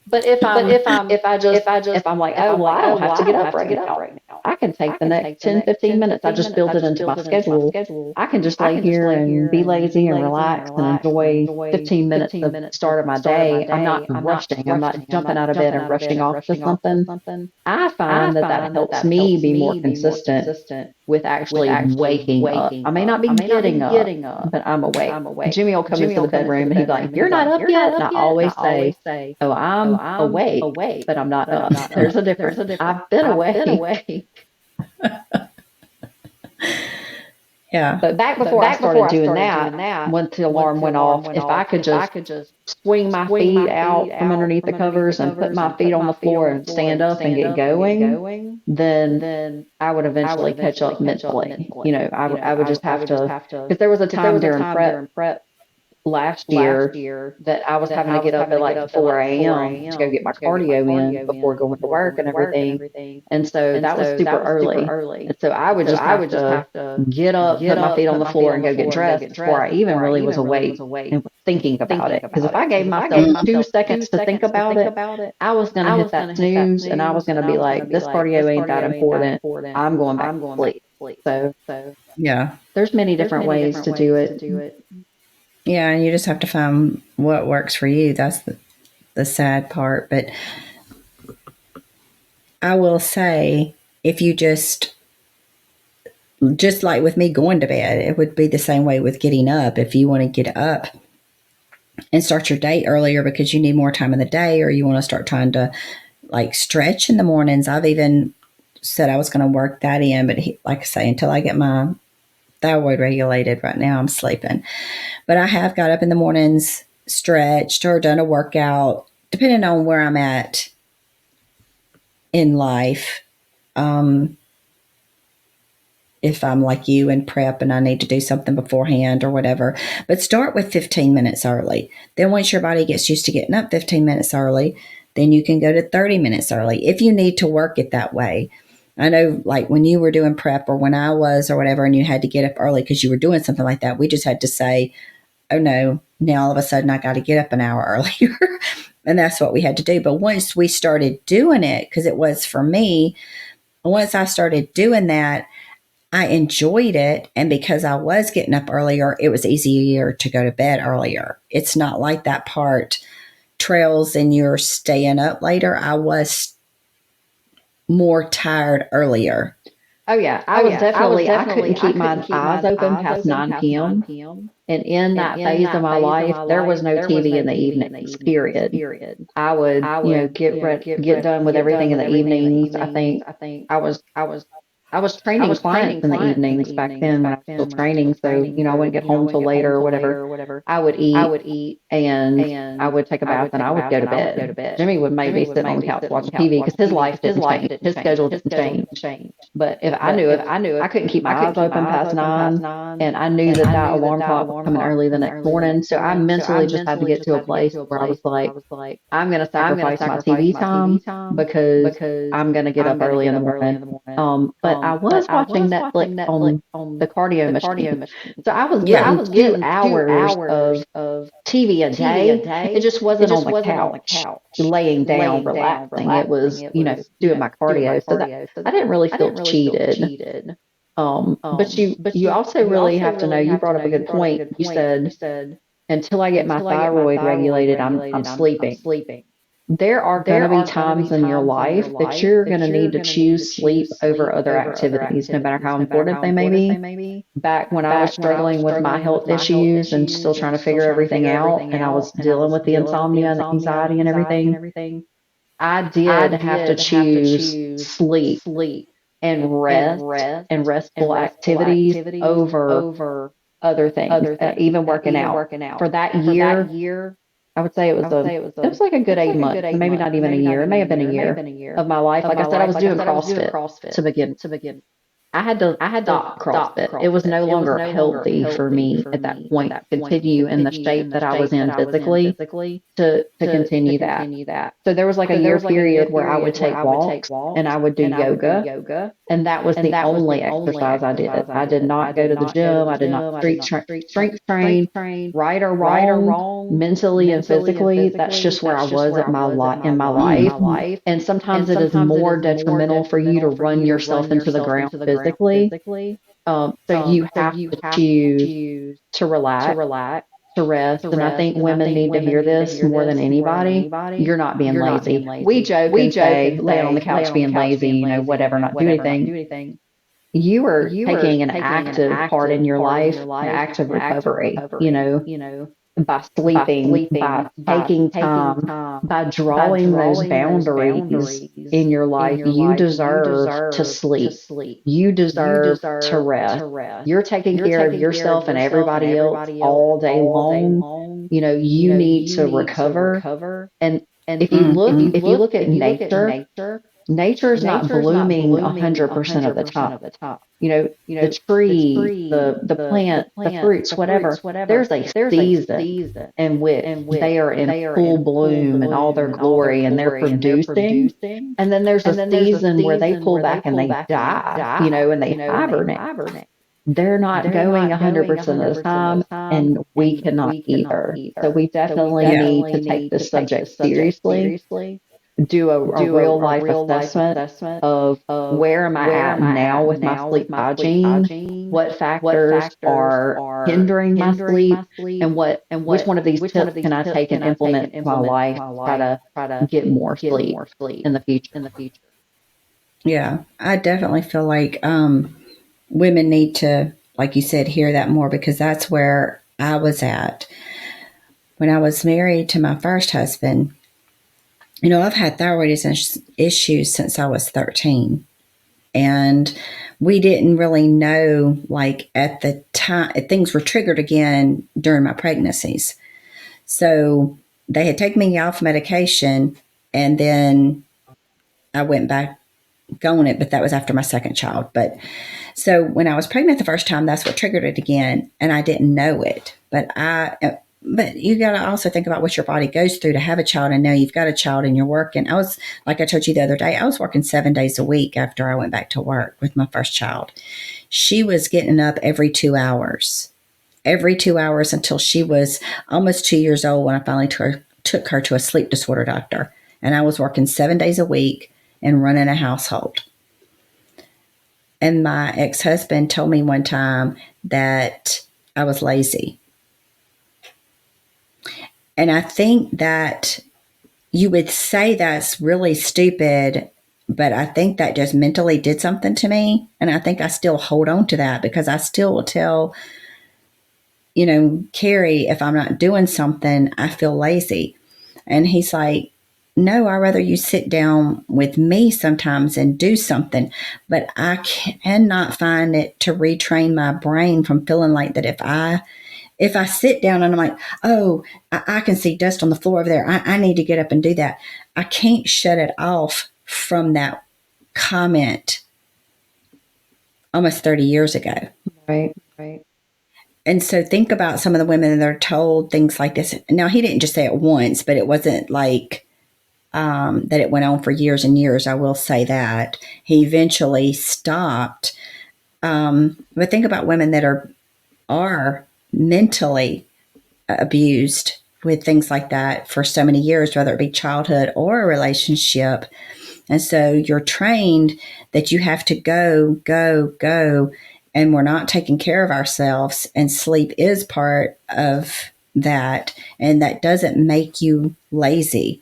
But if I'm like, oh, well, I don't have to get up right now. I can take the next 10, 15 minutes. I just build it into my schedule. I can just lay here and be lazy and relax and enjoy 15 minutes of the start of my day. I'm not rushing. I'm not jumping out of bed and rushing off to something. I find that that helps me be more consistent with actually waking up. I may not be getting up, but I'm awake. Jimmy will come into the bedroom and he's like, "You're not up yet?" And I always say, "Oh, I'm awake, but I'm not up." There's a difference. I've been awake. Yeah. But back before I started doing that, once the alarm went off, if I could just swing my feet out from underneath the covers and put my feet on the floor and stand up and get going, then I would eventually catch up mentally. I would just have to, because there was a time during prep last year that I was having to get up at like 4 a.m. to go get my cardio in before going to work and everything. And so that was super early. And so I would just have to get up, put my feet on the floor and go get dressed before I even really was awake and was thinking about it. Because if I gave myself 2 seconds to think about it, I was going to hit that snooze and I was going to be like, this cardio ain't that important. I'm going back to sleep. So Yeah. there's many different ways to do it. Yeah, and you just have to find what works for you. That's the sad part. But I will say, if you just like with me going to bed, it would be the same way with getting up. If you want to get up and start your day earlier because you need more time in the day, or you want to start trying to like stretch in the mornings, I've even said I was going to work that in. But like I say, until I get my thyroid regulated, right now I'm sleeping. But I have got up in the mornings, stretched, or done a workout, depending on where I'm at in life. If I'm like you and prep and I need to do something beforehand or whatever. But start with 15 minutes early. Then once your body gets used to getting up 15 minutes early, then you can go to 30 minutes early if you need to work it that way. I know, like when you were doing prep or when I was or whatever, and you had to get up early because you were doing something like that, we just had to say, oh no, now all of a sudden I got to get up an hour earlier. And that's what we had to do. But once we started doing it, because it was for me, once I started doing that, I enjoyed it. And because I was getting up earlier, it was easier to go to bed earlier. It's not like that part trails and you're staying up later. I was more tired earlier. Oh yeah, I couldn't keep my eyes open past 9 p.m. And in that phase of my life, there was no TV in the evenings, period. I would, get done with everything in the evenings. I think I was training clients in the evenings back then when I was still training. So, I wouldn't get home till later or whatever. I would eat and I would take a bath and I would go to bed. Jimmy would maybe sit on the couch watching TV because his life didn't change. His schedule didn't change. But if I knew I couldn't keep my eyes open past 9 and I knew that alarm clock was coming early the next morning. So I mentally just had to get to a place where I was like, I'm going to sacrifice my TV time because I'm going to get up early in the morning. But but I was watching Netflix on on the cardio the machine. cardio machine. So I was So I getting was 2 hours hours of of TV a TV a day. It day. just It wasn't on just the wasn't on the couch couch, laying down laying down, relaxing. It relaxing. was, It was, doing my doing my cardio. So that cardio. So I that didn't really I feel didn't really feel cheated. cheated. But But you also you really also have to know, really you have to brought know. up a You good brought up a point. good You point. You said, said, until I get my until I get my thyroid thyroid regulated, I'm regulated, I'm sleeping. sleeping. There are going to There be are going to be times in your times in your life that life you're going that to you're need to going to need to choose sleep choose over sleep other over other activities, no matter activities, how no matter important how they may important they be. may be. Back when I was Back when I was struggling with my struggling with health my health issues and still issues trying and to still figure trying to everything figure out, everything and I out, was and I dealing was with the dealing with the insomnia and the insomnia and anxiety the and anxiety and everything, everything, I I did have to did have to choose choose sleep sleep and and rest rest and and restful restful activities activities over over other things, other things, even working even out. working For out. that For that year, year, I would say I would say it was like a it good was eight like a good months, maybe 8 months, not even a maybe not year. It even may a have been a year. It may have year been a year of my life. of Like I my said, I life. was Like I doing said, I was doing CrossFit CrossFit to begin. to begin. I had to I had to stop stop CrossFit. It was CrossFit. no It was longer no longer healthy for healthy me for at that me at point that to point to continue in the continue shape in the that I was shape that in I was in physically physically to to continue that. continue that. So there was like a So there year was like a year period where I would period where take I would take walks and I walks would do and I would do yoga. yoga, And that was and the that was only the only exercise I did. exercise I I did did. I not go did to the not go to gym. the I did not gym. I did not strength train, strength train, right or right or wrong, wrong, mentally and mentally and physically. That's physically. just where I That's just was where at I was at in my in life. my life. And And sometimes it is sometimes it more is more detrimental for you to detrimental for run you to yourself run into the yourself ground into the ground physically. physically. So you So have you to have to choose choose to to relax, relax, to rest. to And I rest. think And I women think need to women hear need to this hear more than this more than anybody. anybody. You're not being You're not being lazy. We lazy. joke We and joke say, and laying on the say, couch laying on the being couch lazy, being lazy, whatever, not do whatever, not do anything. anything. You are You are taking an taking an active part in active your part in life, your an life, active an active recovery, recovery, by by sleeping, by sleeping, by taking taking time, time, by by drawing those drawing those boundaries boundaries in your in life. your You life. You deserve to deserve to sleep. sleep. You You deserve to deserve rest. to rest. You're taking You're care of taking care of yourself and yourself and everybody else everybody else all day all day long. long. You need You to need to recover. recover. And And if you look at if you look at nature, nature, nature is not nature's not blooming blooming 100% of the 100% time. of the time. You know, You the know, the trees, tree, the the plants, the plant, fruits, the fruits, whatever, whatever. there's a There's a season season in which in which they are in they are full in full bloom and all their bloom and all their glory and they're glory and they're producing. producing. And then there's a And then there's a season where they season pull where they back and pull they back and they die, die, and they and they hibernate. hibernate. They're not They're going not going 100% of the 100% of time, the time, and we and cannot we cannot either. So either. we So we definitely need definitely to take need to this take subject this subject seriously, seriously, do a do real a life real life assessment assessment of of where am I where at am I now at with my now with sleep my sleep hygiene, hygiene, what what factors factors are are hindering my hindering my sleep, sleep, and and which one of these which one tips of these can I tips take and can I take implement and in my implement life in my to try life, to try to get more get sleep more sleep in the future. in the future. Yeah, I definitely feel like women need to, like you said, hear that more because that's where I was at when I was married to my first husband. I've had thyroid issues since I was 13. And we didn't really know, like at the time, things were triggered again during my pregnancies. So they had taken me off medication, and then I went back on it, but that was after my second child. But so when I was pregnant the first time, that's what triggered it again, and I didn't know it. But you got to also think about what your body goes through to have a child, and now you've got a child and you're working. I was, like I told you the other day, I was working 7 days a week after I went back to work with my first child. She was getting up every 2 hours until she was almost 2 years old when I finally took her to a sleep disorder doctor. And I was working 7 days a week and running a household. And my ex husband told me one time that I was lazy. And I think that you would say that's really stupid, but I think that just mentally did something to me. And I think I still hold on to that because I still will tell, Carrie, if I'm not doing something, I feel lazy. And he's like, no, I'd rather you sit down with me sometimes and do something. But I cannot find it to retrain my brain from feeling like that if I sit down and I'm like, oh, I can see dust on the floor over there. I need to get up and do that. I can't shut it off from that comment almost 30 years ago. Right. Right. And so think about some of the women that are told things like this. Now, he didn't just say it once, but it wasn't like that it went on for years and years. I will say that he eventually stopped. But think about women that are mentally abused with things like that for so many years, whether it be childhood or a relationship. And so you're trained that you have to go, go, go, and we're not taking care of ourselves. And sleep is part of that. And that doesn't make you lazy.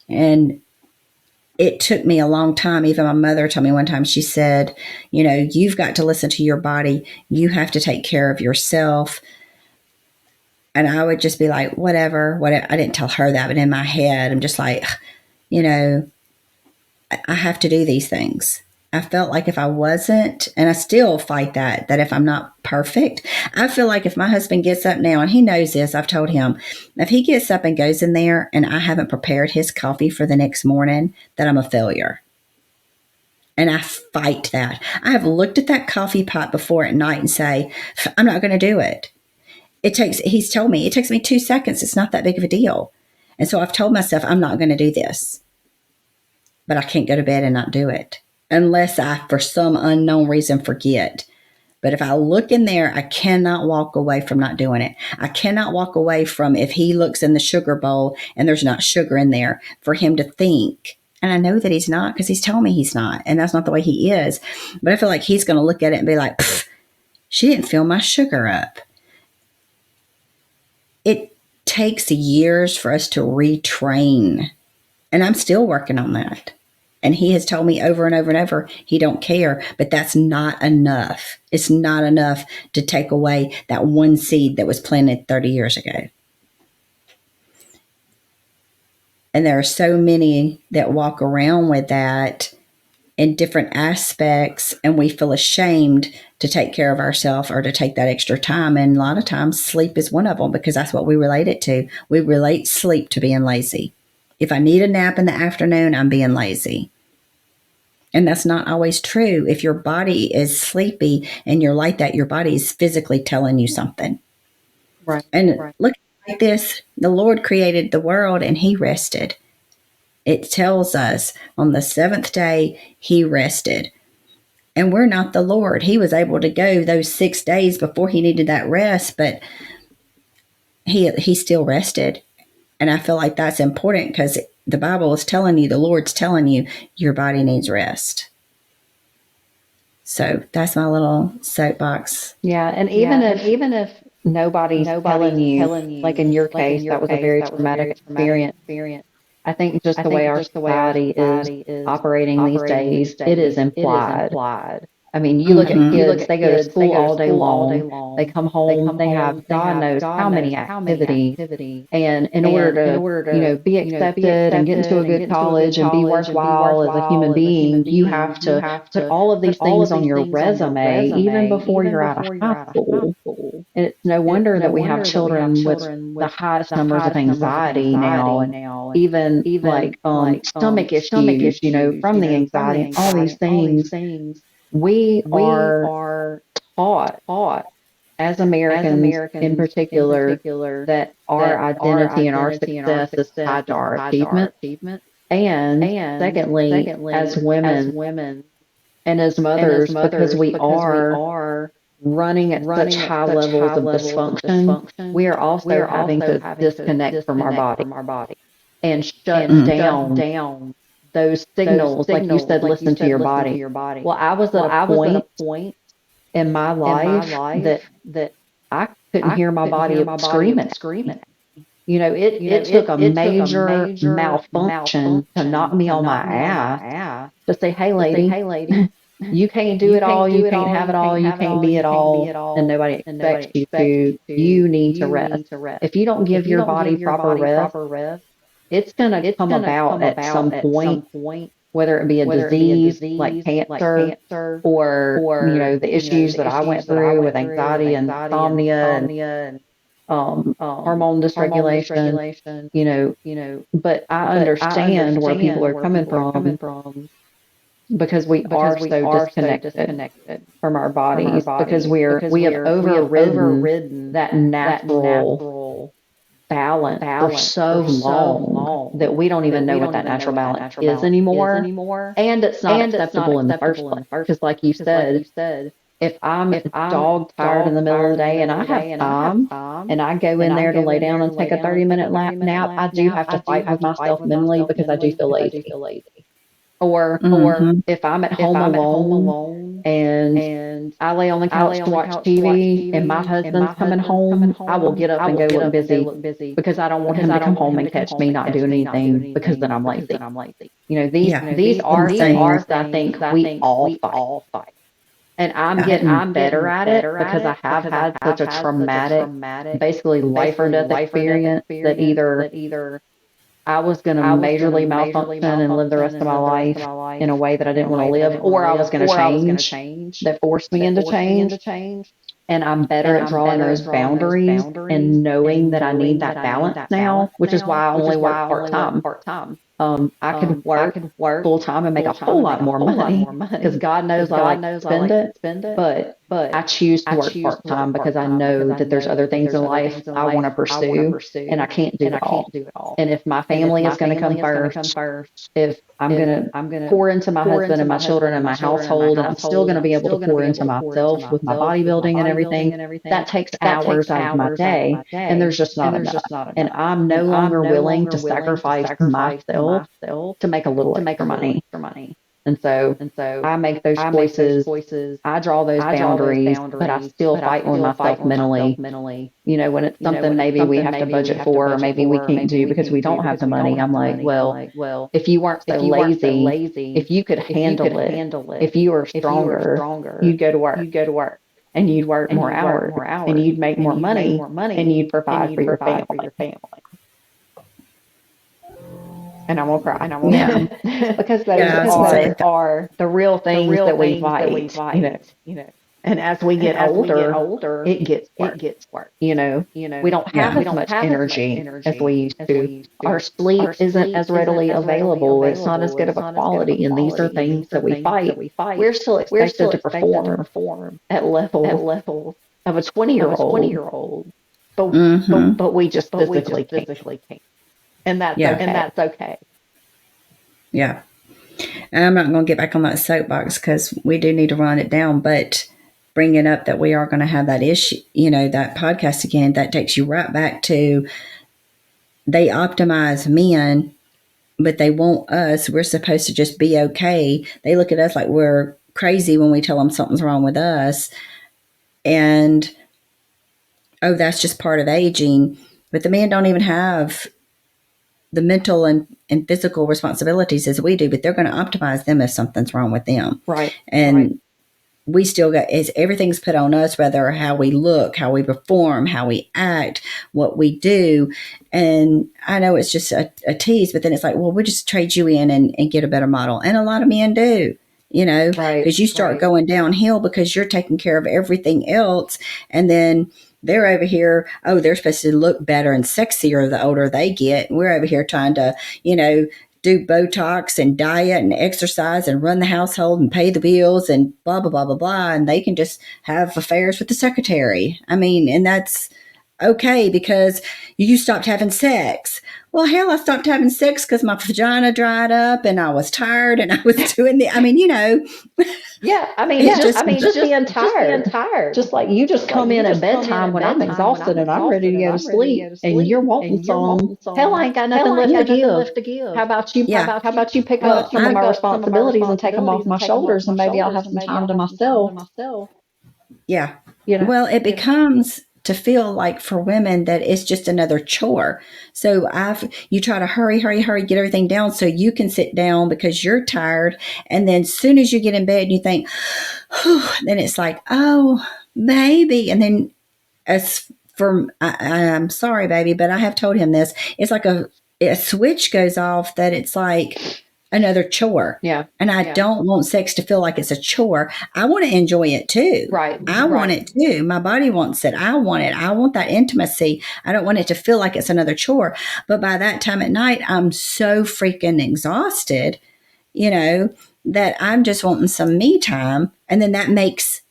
And it took me a long time. Even my mother told me one time, she said, you've got to listen to your body. You have to take care of yourself. And I would just be like, whatever, whatever. I didn't tell her that, but in my head, I'm just like, you know, I have to do these things. I felt like if I wasn't, and I still fight that if I'm not perfect, I feel like if my husband gets up now, and he knows this, I've told him, if he gets up and goes in there and I haven't prepared his coffee for the next morning, that I'm a failure. And I fight that. I have looked at that coffee pot before at night and say, I'm not going to do it. He's told me, it takes me 2 seconds. It's not that big of a deal. And so I've told myself, I'm not going to do this. But I can't go to bed and not do it unless I, for some unknown reason, forget. But if I look in there, I cannot walk away from not doing it. I cannot walk away from, if he looks in the sugar bowl and there's not sugar in there, for him to think, and I know that he's not because he's telling me he's not, and that's not the way he is. But I feel like he's going to look at it and be like, she didn't fill my sugar up. It takes years for us to retrain. And I'm still working on that. And he has told me over and over and over, he don't care, but that's not enough. It's not enough to take away that one seed that was planted 30 years ago. And there are so many that walk around with that in different aspects, and we feel ashamed to take care of ourselves or to take that extra time. And a lot of times sleep is one of them, because that's what we relate it to. We relate sleep to being lazy. If I need a nap in the afternoon, I'm being lazy. And that's not always true. If your body is sleepy and you're like that, your body is physically telling you something. Right. And Right. look like this, the Lord created the world and he rested. It tells us on the seventh day, he rested. And we're not the Lord. He was able to go those 6 days before he needed that rest, but he still rested. And I feel like that's important because the Bible is telling you, the Lord's telling you, your body needs rest. So that's my little soapbox. Yeah, and even if nobody's telling you, like in your case, that was a very traumatic experience. I think just the way our society is operating these days, it is implied. I mean, you look at kids, they go to school all day long, they come home, they have God knows how many activities. And in order to, be accepted and get into a good college and be worthwhile as a human being, you have to put all of these things on your resume, even before you're out of high school. And it's no wonder that we have children with the highest numbers of anxiety now, and even like stomach issues, from the anxiety and all these things. We are taught as Americans in particular that our identity and our success is tied to our achievement. And secondly, as women and as mothers, because we are running at such high levels of dysfunction, we are also having to disconnect from our body and shut down those signals. Like you said, listen to your body. Well, I was at a point in my life that I couldn't hear my body screaming. It took a major malfunction to knock me on my ass to say, hey, lady, you can't do it all, you can't have it all, you can't be it all, and nobody expects you to. You need to rest. If you don't give your body proper rest, it's going to come about at some point, whether it be a disease like cancer or, the issues that I went through with anxiety and insomnia and hormone dysregulation, but I understand where people are coming from because we are so disconnected from our bodies because we have overridden that natural balance for so long that we don't even know what that natural balance is anymore. And it's not acceptable in the first place. Because, like you said, if I'm dog tired in the middle of the day and I have time and I go in there to lay down and take a 30-minute nap, I do have to fight with myself mentally because I do feel lazy. Or Mm-hmm. if I'm at home alone and I lay on the couch to watch TV and my husband's coming home, I will get up and go look busy because I don't want him to come home and catch me not doing anything because then I'm lazy. Yeah. These I'm are the same. things that I think we all fight. And I'm Yeah. getting better at it because I have had such a traumatic, basically life or death experience that either I was going to majorly malfunction and live the rest of my life in a way that I didn't want to live, or I was going to change that forced me into change. And I'm better at drawing those boundaries and knowing that I need that balance now, which is why I only work part time. I could work full time and make a whole lot more money because God knows I like to spend it. But I choose to work part time because I know that there's other things in life I want to pursue and I can't do it all. And if my family is going to come first, if I'm going to pour into my husband and my children and my household, and I'm still going to be able to pour into myself with my bodybuilding and everything, that takes hours out of my day. And there's just not enough. And I'm no longer willing to sacrifice myself to make a little extra money. And so I make those choices. I draw those boundaries, but I still fight with myself mentally. When it's something maybe we have to budget for, or maybe we can't do because we don't have the money, I'm like, well, if you weren't so lazy, if you could handle it, if you were stronger, you'd go to work and you'd work more hours and you'd make more money and you'd provide for your family. And I'm gonna cry. Yeah. Because those Yeah. I was gonna say, are the real things that we fight. And as we get older, it gets worse. We don't have yeah. as much energy as we used to. Our sleep isn't as readily available. It's not as good of a quality. And these are things that we fight. We're still expected to perform at levels of a 20-year-old, but Mm-hmm. we just physically can't. And Yeah. that's okay. Yeah. And I'm not going to get back on that soapbox because we do need to run it down, but bringing up that we are going to have that issue, that podcast again, that takes you right back to they optimize men, but they want us. We're supposed to just be okay. They look at us like we're crazy when we tell them something's wrong with us. And, oh, that's just part of aging. But the men don't even have the mental and physical responsibilities as we do, but they're going to optimize them if something's wrong with them. Right. And we still got is everything's put on us, whether how we look, how we perform, how we act, what we do. And I know it's just a tease, but then it's like, well, we'll just trade you in and get a better model. And a lot of men do, because you start going downhill because you're taking care of everything else. And then they're over here, oh, they're supposed to look better and sexier the older they get. And we're over here trying to, do Botox and diet and exercise and run the household and pay the bills and blah, blah, blah, blah, blah. And they can just have affairs with the secretary. I mean, and that's okay because you stopped having sex. Well, hell, I stopped having sex because my vagina dried up and I was tired and I was doing Yeah, just being tired. Just like you just come in at bedtime when I'm exhausted and I'm ready to go to sleep, and you're wanting some. Hell, I ain't got nothing left to give. How about you? yeah. How about you pick up some of my responsibilities and take them off my shoulders, and maybe I'll have some time to myself. Yeah. You know. Well, it becomes to feel like for women that it's just another chore. So you try to hurry, get everything down so you can sit down because you're tired. And then as soon as you get in bed and you think, then it's like, oh, baby. And then I'm sorry, baby, but I have told him this. It's like a switch goes off that it's like another chore. Yeah. And I don't want sex to feel like it's a chore. I want to enjoy it too. Right. I want it too. My body wants it. I want it. I want that intimacy. I don't want it to feel like it's another chore. But by that time at night, I'm so freaking exhausted, that I'm just wanting some me time. And then that makes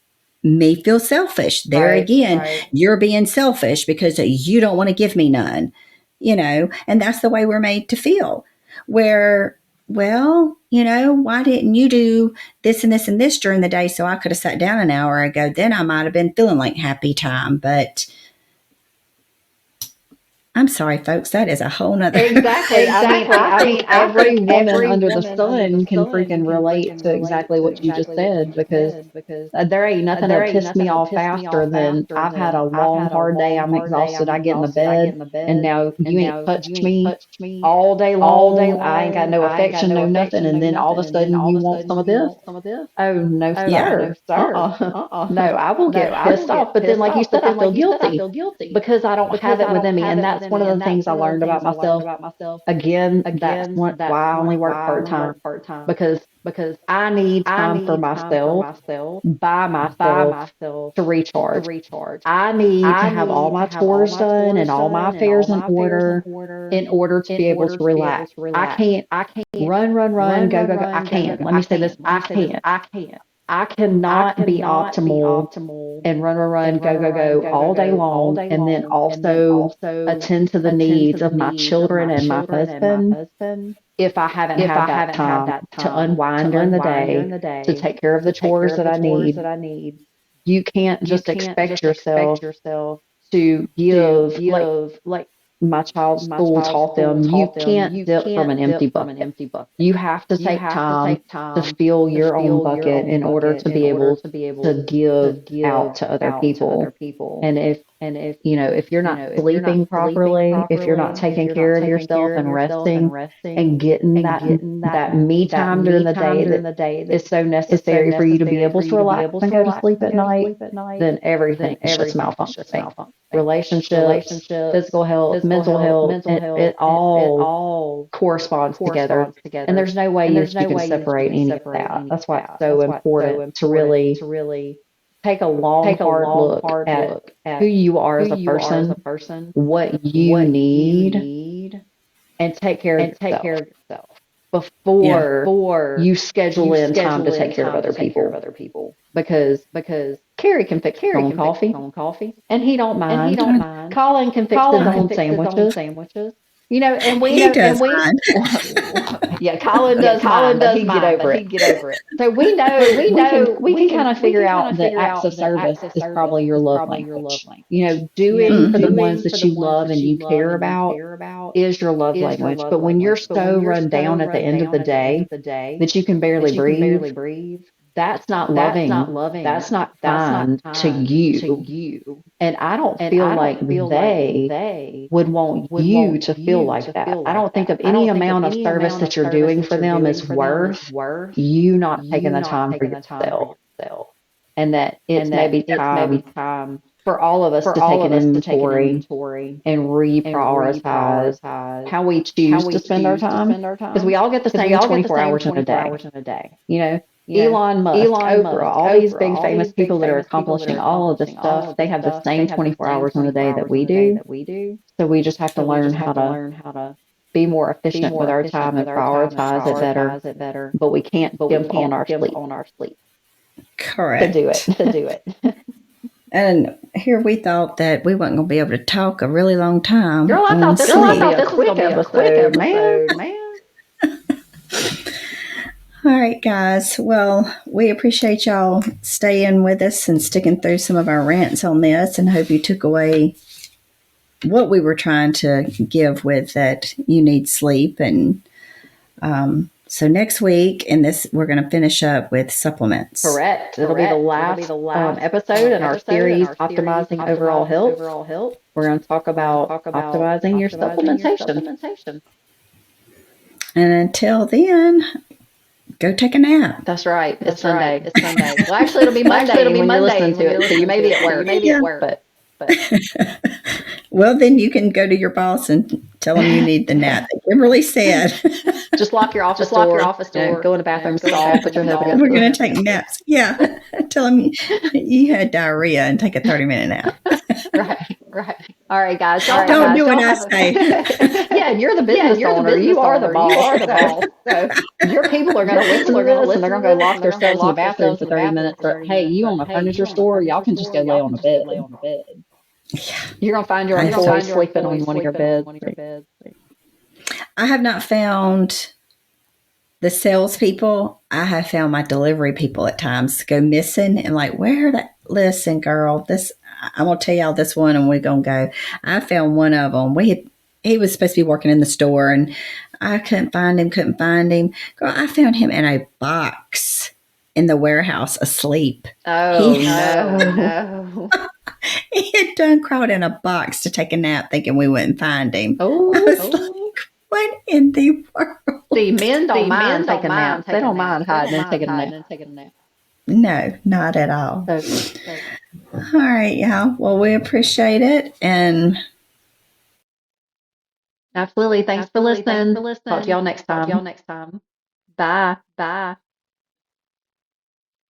me feel selfish. There again, you're being selfish because you don't want to give me none, and that's the way we're made to feel. Where, well, why didn't you do this and this and this during the day so I could have sat down an hour ago? Then I might have been feeling like happy time. But I'm sorry, folks, that is a whole nother. Exactly. I think every woman under the sun can freaking relate to exactly what you just said, because there ain't nothing that pissed me off faster than I've had a long, hard day. I'm exhausted. I get in the bed, and now you ain't touched me all day long. I ain't got no affection, no nothing. And then all of a sudden you want some of this. Oh, no, sir. No, I will get pissed off. But then, like you said, I feel guilty because I don't have it within me. And that's one of the things I learned about myself. Again, that's why I only work part time, because I need time for myself, by myself, to recharge. I need to have all my chores done and all my affairs in order to be able to relax. I can't run, go, go, go. I can't. Let me say this. I can't. I cannot be optimal and run, go, go, go all day long, and then also attend to the needs of my children and my husband if I haven't had that time to unwind during the day, to take care of the chores that I need. You can't just expect yourself to give, like my child's school taught them, you can't dip from an empty bucket. You have to take time to fill your own bucket in order to be able to give out to other people. And if you're not sleeping properly, if you're not taking care of yourself and resting and getting that me time during the day that is so necessary for you to be able to relax and go to sleep at night, then everything is just malfunctioning. Relationships, physical health, mental health, it all corresponds together. And there's no way you can separate any of that. That's why it's so important to really take a long, hard look at who you are as a person, what you need, and take care of yourself before you schedule in time to take care of other people. Because Carrie can fix his own coffee, and he don't mind. Colin can fix his own sandwiches. And He does mine. yeah, Colin does mine, but he'd get over it. So we know we can kind of figure out that acts of service is probably your love language. Doing for the ones that you love and you care about is your love language. But when you're so run down at the end of the day that you can barely breathe, that's not loving. That's not kind to you. And I don't feel like they would want you to feel like that. I don't think of any amount of service that you're doing for them is worth you not taking the time for yourself. And that it's maybe time for all of us to take an inventory and reprioritize how we choose to spend our time. Because we all get the same 24 hours in a day. Elon Musk, Oprah, all these big famous people that are accomplishing all of this stuff, they have the same 24 hours in the day that we do. So we just have to learn how to be more efficient with our time and prioritize it better. But we can't skimp on our sleep. Correct. To do it. And here we thought that we weren't going to be able to talk a really long time. Girl, I thought this was going to be a quick episode, man. All right, guys. Well, we appreciate y'all staying with us and sticking through some of our rants on this, and hope you took away what we were trying to give with that you need sleep. And so next week, we're going to finish up with supplements. Correct. It'll be the last episode in our series, Optimizing Overall Health. We're going to talk about optimizing your supplementation. And until then, go take a nap. That's right. It's Sunday. Well, actually, it'll be Monday when you're listening to it, so you may be at work. But well, then you can go to your boss and tell them you need the nap. Kimberly said. Just lock your office door. Go in the bathroom stall. Put your head against. We're going to take naps. Yeah. Tell them you had diarrhea and take a 30-minute nap. Right. Right. All right, guys. Don't do what Y'all I have say. yeah, and you're the business owner. You are the boss. So your people are going to listen to this and they're going to go lock themselves in the bathroom for 30 minutes. But hey, you own a furniture store, y'all can just go lay on a bed. You're going to find your I employees sleeping on one of your beds. I have not found the salespeople. I have found my delivery people at times go missing and like, where are that? Listen, girl, this I'm gonna tell y'all this one, and we're gonna go. I found one of them. He was supposed to be working in the store, and I couldn't find him. Couldn't find him. Girl, I found him in a box in the warehouse asleep. Oh, He no. he had done crawled in a box to take a nap, thinking we wouldn't find him. I Oh, was like, what in the world? see, men don't mind taking naps. They don't mind hiding and taking a nap. No, not at all. So, All right, y'all. Well, we appreciate it. And absolutely. Thanks for listening. Talk to y'all next time. Bye.